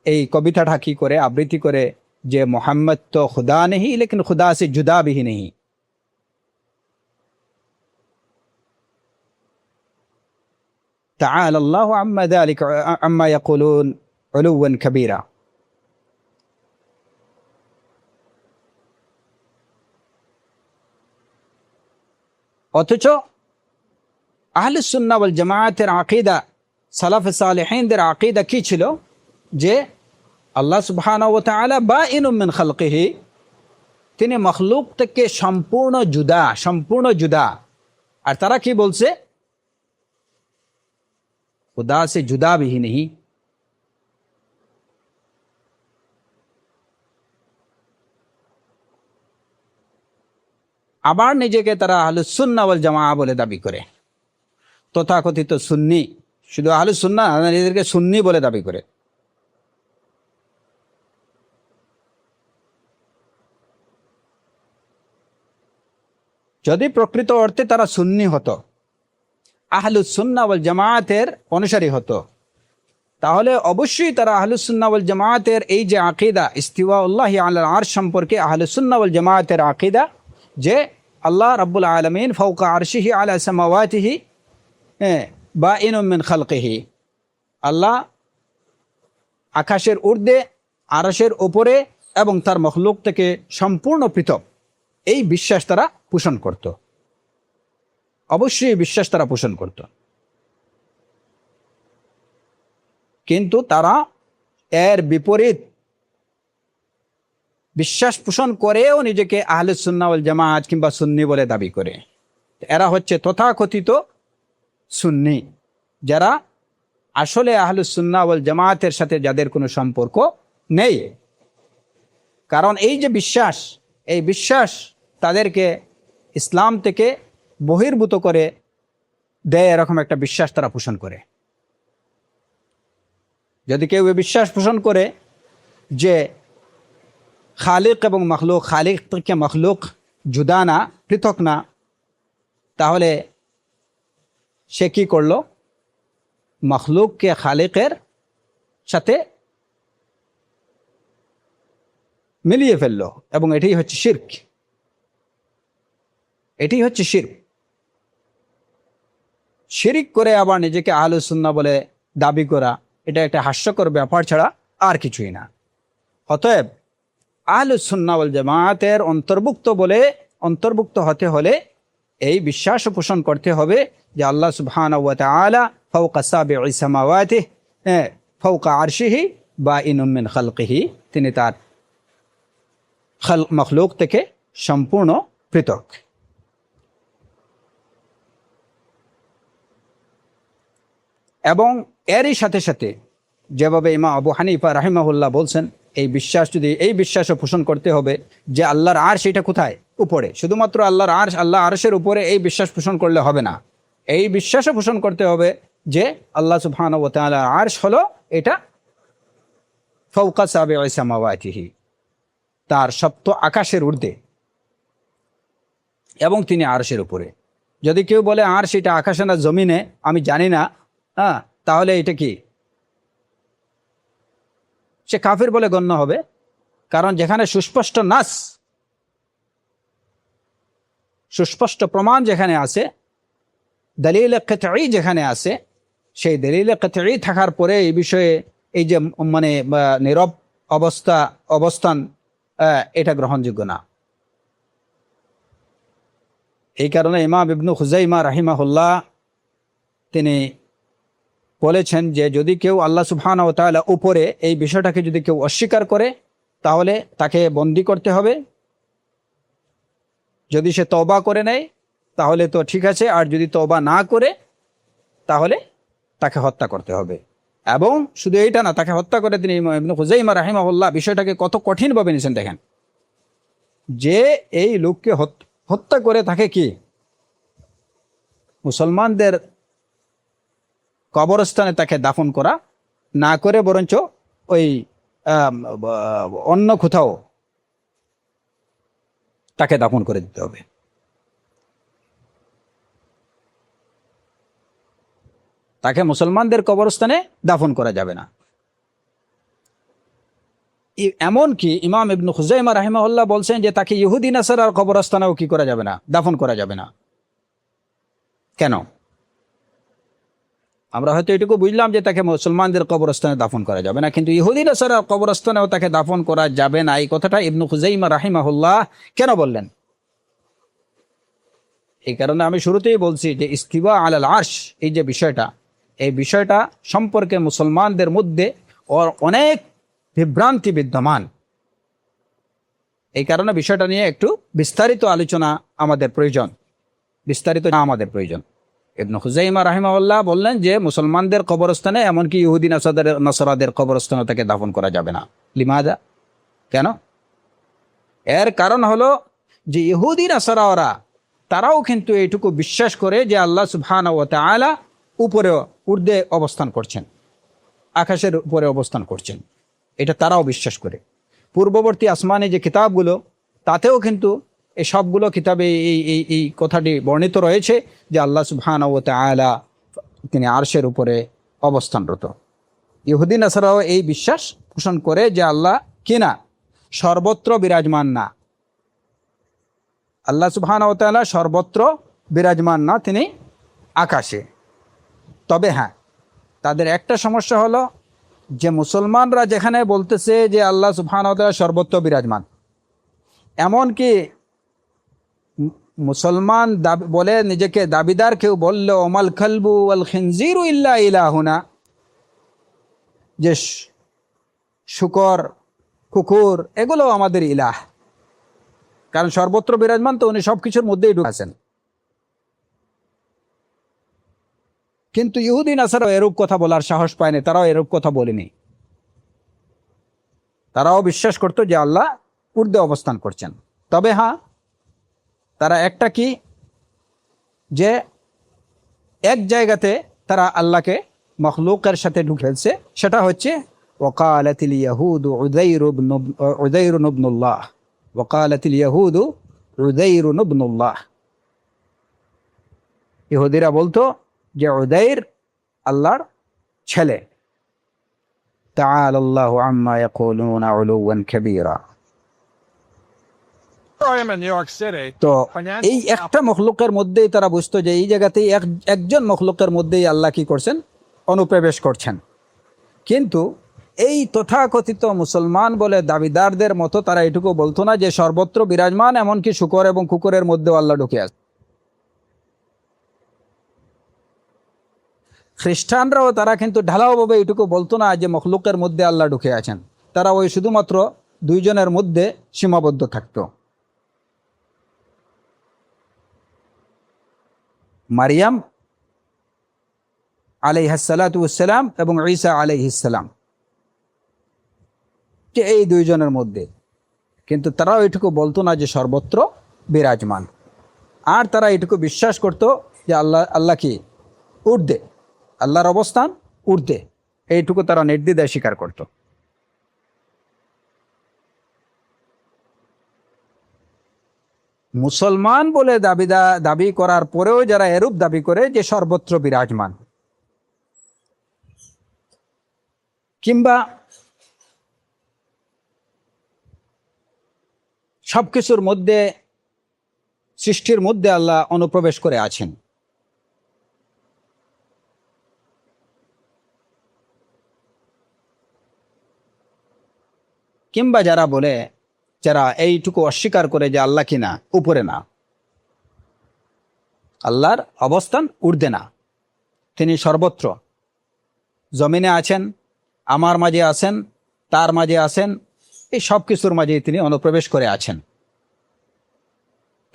এই কবিতাটা কি করে আবৃত্তি করে যে মোহাম্মদ তো খুদা নেহি লেকিন খুদা সে জুদা भी नहीं। تعالى الله عما ذلك عما يقولون علوا كبيرا। অথচ আহলে সুন্নাহ ওয়াল জামায়াতের আকীদা, সালাফে সালেহিনদের আকীদা কি ছিল? যে আল্লাহ সুবহানাহু ওয়া তাআলা বাইনুম মিন খালকিহি, তিনি মখলুক থেকে সম্পূর্ণ জুদা, সম্পূর্ণ জুদা। আর তারা কি বলছে? খুদা সে জুদা भी नहीं। আবার নিজেকে তারা আহলুস সুন্নাহ ওয়াল জামাআহ বলে দাবি করে, তথাকথিত সুন্নি। শুধু আহলুস সুন্নাহ, নিজেদেরকে সুন্নি বলে দাবি করে। যদি প্রকৃত অর্থে তারা সুন্নি হতো, আহলুস সুন্নাহ ওয়াল জামাআতের অনুসারী হতো, তাহলে অবশ্যই তারা আহলুস সুন্নাহ ওয়াল জামাআতের এই যে আকীদা ইস্তিওয়াউল্লাহি আলাল আরশ সম্পর্কে, আহলুস সুন্নাহ ওয়াল জামাআতের আকীদা যে আল্লাহ রাব্বুল আলামিন ফাওকা আরশিহি আলা সামাওয়াতিহি বাইনুম মিন খালকিহি, আল্লাহ আকাশের ঊর্ধ্বে, আরশের উপরে এবং তার মখলুক থেকে সম্পূর্ণ পৃথক, এই বিশ্বাস তারা পোষণ করত। অবশ্যই বিশ্বাস তারা পোষণ করত, কিন্তু তারা এর বিপরীত বিশ্বাস পোষণ করেও নিজেকে আহলুস সুন্নাহ ওয়াল জামাআত কিংবা সুন্নি বলে দাবি করে। এরা হচ্ছে তথাকথিত সুন্নি, যারা আসলে আহলুস সুন্নাহ ওয়াল জামাআতের সাথে যাদের কোনো সম্পর্ক নেই। কারণ এই যে বিশ্বাস, এই বিশ্বাস তাদেরকে ইসলাম থেকে বহির্ভূত করে দেয়, এরকম একটা বিশ্বাস তারা পোষণ করে। যদি কেউ বিশ্বাস পোষণ করে যে খালিক এবং মখলুক, খালিক থেকে মখলুক জুদা না, পৃথক না, তাহলে সে কি করলো? মখলুককে খালিকের সাথে মিলিয়ে ফেললো, এবং এটাই হচ্ছে শিরক। এটাই হচ্ছে শিরক। শিরিক করে আবার নিজেকে আহলুস সুন্নাহ বলে দাবি করা, এটা একটা হাস্যকর ব্যাপার ছাড়া আর কিছুই না। অতএব আহলুস সুন্নাহ ওয়াল জামাআতের অন্তর্ভুক্ত হতে হলে এই বিশ্বাস পোষণ করতে হবে যে আল্লাহ সুবহানাহু ওয়া তাআলা ফাওকা সাবি'i সামাওয়াতিহি ফাওকা আরশিহি বাইনুম মিন খালকিহি, তিনি তার মখলুক থেকে সম্পূর্ণ পৃথক। এবং এরই সাথে সাথে যেভাবে ইমাম আবু হানিফা রাহিমাহুল্লাহ বলছেন, এই বিশ্বাসও পোষণ করতে হবে যে আল্লাহর আরশ এটা কোথায়? উপরে। শুধুমাত্র আল্লাহর আরশ, আল্লাহ আরশের উপরে এই বিশ্বাস পোষণ করলে হবে না। এই বিশ্বাসও পোষণ করতে হবে যে আল্লাহ সুবহানাহু ওয়া তাআলা আরশ হলো এটা ফাওকা সাবি'i সামাওয়াতিহি, তার সপ্ত আকাশের ঊর্ধ্বে, এবং তিনি আরশের উপরে। যদি কেউ বলে আরশ এটা আকাশে না জমিনে, আমি জানি না, তাহলে এটা কি? সে কাফির বলে গণ্য হবে। কারণ যেখানে সুস্পষ্ট নাস, সুস্পষ্ট প্রমাণ যেখানে আছে, দলিল কতঈ যেখানে আছে, সেই দলিল কতঈ থাকার পরে এই বিষয়ে এই যে মানে নীরব অবস্থান এটা গ্রহণযোগ্য না। এই কারণে ইমাম ইবনু খুজাইমা রাহিমাহুল্লাহ তিনি বলেছেন যে যদি কেউ আল্লাহ সুবহানাহু ওয়া তাআলা উপরে এই বিষয়টাকে যদি কেউ অস্বীকার করে তাহলে তাকে বন্দী করতে হবে। যদি সে তওবা করে নেয় তাহলে তো ঠিক আছে, আর যদি তওবা না করে তাহলে তাকে হত্যা করতে হবে। এবং শুধু এইটা না, তাকে হত্যা করে তিনি ইবনু খুজাইমা রাহিমাহুল্লাহ বিষয়টাকে কত কঠিনভাবে নিয়েছেন দেখেন, যে এই লোককে হত্যা করে তাকে কি মুসলমানদের কবরস্থানে তাকে দাফন করা না করে বরঞ্চ ওই অন্য কোথাও তাকে দাফন করে দিতে হবে। তাকে মুসলমানদের কবরস্থানে দাফন করা যাবে না। এমনকি ইমাম ইবনু খুজাইমা রাহিমাহুল্লাহ বলছেন যে তাকে ইহুদি নাসারার কবরস্থানেও কি করা যাবে না, দাফন করা যাবে না। কেন? আমরা হয়তো এটুকু বুঝলাম যে তাকে মুসলমানদের কবরস্থানে দাফন করা যাবে না, কিন্তু ইহুদি নাসারার কবরস্থানেও তাকে দাফন করা যাবে না, এই কথাটা ইবনু খুজাইমা রাহিমাহুল্লাহ কেন বললেন? এই কারণে আমি শুরুতেই বলছি যে ইস্তিওয়া আলাল আরশ এই যে বিষয়টা, এই বিষয়টা সম্পর্কে মুসলমানদের মধ্যে অনেক বিভ্রান্তি বিদ্যমান। এই কারণে বিষয়টা নিয়ে একটু বিস্তারিত আলোচনা আমাদের প্রয়োজন, আমাদের প্রয়োজন। ইবনু খুজাইমা রাহিমাহুল্লাহ বললেন যে মুসলমানদের কবরস্থানে, এমনকি ইহুদি নাসারাদের কবরস্থানে তাকে দাফন করা যাবে না। লিমাদা? কেন? এর কারণ হলো যে ইহুদি নাসারারা তারাও কিন্তু এইটুকু বিশ্বাস করে যে আল্লাহ সুবহানাহু ওয়া তাআলা উপরে ঊর্ধ্বে অবস্থান করছেন, আকাশের উপরে অবস্থান করছেন, এটা তারাও বিশ্বাস করে। পূর্ববর্তী আসমানে যে কিতাবগুলো তাতেও কিন্তু এই সবগুলো কিতাবে এই কথাটি বর্ণিত রয়েছে যে আল্লাহ সুবহানাহু ওয়া তাআলা তিনি আরশের উপরে অবস্থানরত। ইহুদি নাসারাও এই বিশ্বাস পোষণ করে যে আল্লাহ কিনা সর্বত্র বিরাজমান না, আল্লাহ সুবহানাহু ওয়া তাআলা সর্বত্র বিরাজমান না, তিনি আকাশে। তবে হ্যাঁ, তাদের একটা সমস্যা হলো যে মুসলমানরা যেখানে বলতেছে যে আল্লাহ সুবহানাহু ওয়া তাআলা সর্বত্র বিরাজমান, এমনকি মুসলমান বলে নিজেকে দাবিদার কেউ বললে ওমাল খালবু ওয়াল খিনজিরু ইল্লা ইলাহুনা, যে শুকর কুকুর এগুলো আমাদের ইলাহ, কারণ সর্বত্র বিরাজমান তো উনি সব কিছুর মধ্যেই ঢুকেছেন। কিন্তু ইহুদি নাসারা এরূপ কথা বলার সাহস পায়নি, তারাও এরূপ কথা বলেনি। তারাও বিশ্বাস করতো যে আল্লাহ ঊর্ধ্বে অবস্থান করছেন। তবে হ্যাঁ, তারা একটা কি, যে এক জায়গাতে তারা আল্লাহকে মখলুকের সাথে ঢুকে ফেলছে, সেটা হচ্ছে ওয়াকালাতিল ইয়াহুদু উযাইরুন ইবনুল্লাহ, ওয়াকালাতিল ইয়াহুদু উযাইরুন ইবনুল্লাহ। ইহুদিরা বলতো যে উযাইর আল্লাহর ছেলে। তাআলাল্লাহু আম্মা ইয়াকুলুনা উলুওয়ান কাবীরা। তো এই একটা মখলুকের মধ্যেই তারা বুঝতো যে এই জায়গাতেই একজন মখলুকের মধ্যেই আল্লাহ কি করছেন, অনুপ্রবেশ করছেন। কিন্তু এই তথাকথিত মুসলমান বলে দাবিদারদের মতো তারা এটুকু বলতো না যে সর্বত্র বিরাজমান, এমনকি শুকর এবং কুকুরের মধ্যেও আল্লাহ ঢুকে আছে। খ্রিস্টানরাও তারা কিন্তু ঢালাওভাবে এটুকু বলতো না যে মখলুকের মধ্যে আল্লাহ ঢুকে আছেন, তারা ওই শুধুমাত্র দুইজনের মধ্যে সীমাবদ্ধ থাকতো। মারিয়াম আলাইহিসসালাতু ওয়াসসালাম এবং ঈসা আলাইহিসসালাম, এই দুইজনের মধ্যে। কিন্তু তারাও এটুকু বলতো না যে সর্বত্র বিরাজমান। আর তারা এটুকু বিশ্বাস করত যে আল্লাহ কি ঊর্ধ্বে, আল্লাহর অবস্থান ঊর্ধ্বে, এইটুকু তারা নির্দ্বিধায় স্বীকার করত। মুসলমান বলে দাবি করার পরেও যারা এরূপ দাবি করে যে সর্বত্র বিরাজমান, কিংবা সব কিছুর মধ্যে, সৃষ্টির মধ্যে আল্লাহ অনুপ্রবেশ করে আছেন। কিংবা যারা বলে, যারা এইটুকু অস্বীকার করে যে আল্লাহ কিনা উপরে না, আল্লাহর অবস্থান ঊর্ধ্বে না, তিনি সর্বত্র, জমিনে আছেন, আমার মাঝে আছেন, তার মাঝে আছেন, এই সব কিছুর মাঝেই তিনি অনুপ্রবেশ করে আছেন।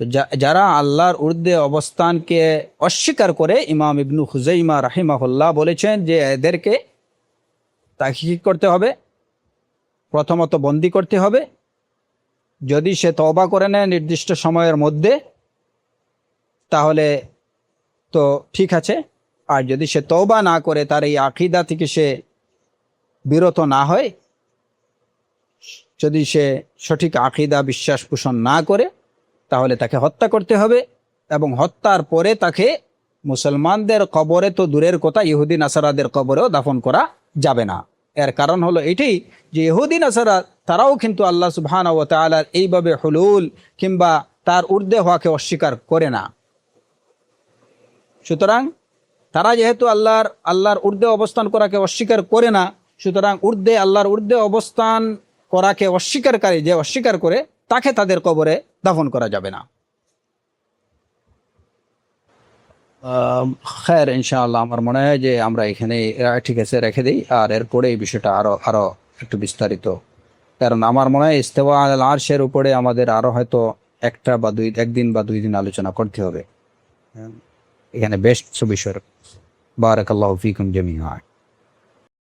তো যারা আল্লাহর ঊর্ধ্বে অবস্থানকে অস্বীকার করে, ইমাম ইবনু খুজাইমা রাহিমাহুল্লাহ বলেছেন যে এদেরকে তাহকিক করতে হবে, প্রথমত বন্দী করতে হবে। যদি সে তওবা করে নেয় নির্দিষ্ট সময়ের মধ্যে তাহলে তো ঠিক আছে, আর যদি সে তওবা না করে, তার এই আকীদা থেকে সে বিরত না হয়, যদি সে সঠিক আকীদা বিশ্বাস পোষণ না করে, তাহলে তাকে হত্যা করতে হবে। এবং হত্যার পরে তাকে মুসলমানদের কবরে তো দূরের কথা, ইহুদি নাসারাদের কবরেও দাফন করা যাবে না। এর কারণ হলো এটাই যে ইহুদি নাসারা তারাও কিন্তু আল্লাহ সুবহানাহু ওয়া তাআলার এইভাবে হুলুল কিংবা তার ঊর্ধ্বে হওয়াকে অস্বীকার করে না। সুতরাং তারা যেহেতু আল্লাহর ঊর্ধ্বে অবস্থান করাকে অস্বীকার করে না, সুতরাং আল্লাহর ঊর্ধ্বে অবস্থান করাকে অস্বীকারী যে অস্বীকার করে, তাকে তাদের কবরে দাফন করা যাবে না। খৈর, ইনশাআল্লাহ আমার মনে হয় যে আমরা এখানে ঠিক আছে রেখে দিই, আর এরপরে এই বিষয়টা আরো একটু বিস্তারিত, কারণ আমার মনে হয় ইস্তেওয়া আলাল আরশের উপরে আমাদের আরো হয়তো একদিন বা দুই দিন আলোচনা করতে হবে। এখানে বেশ কিছু বিষয়। বারাকাল্লাহু ফিকুম জামিআ।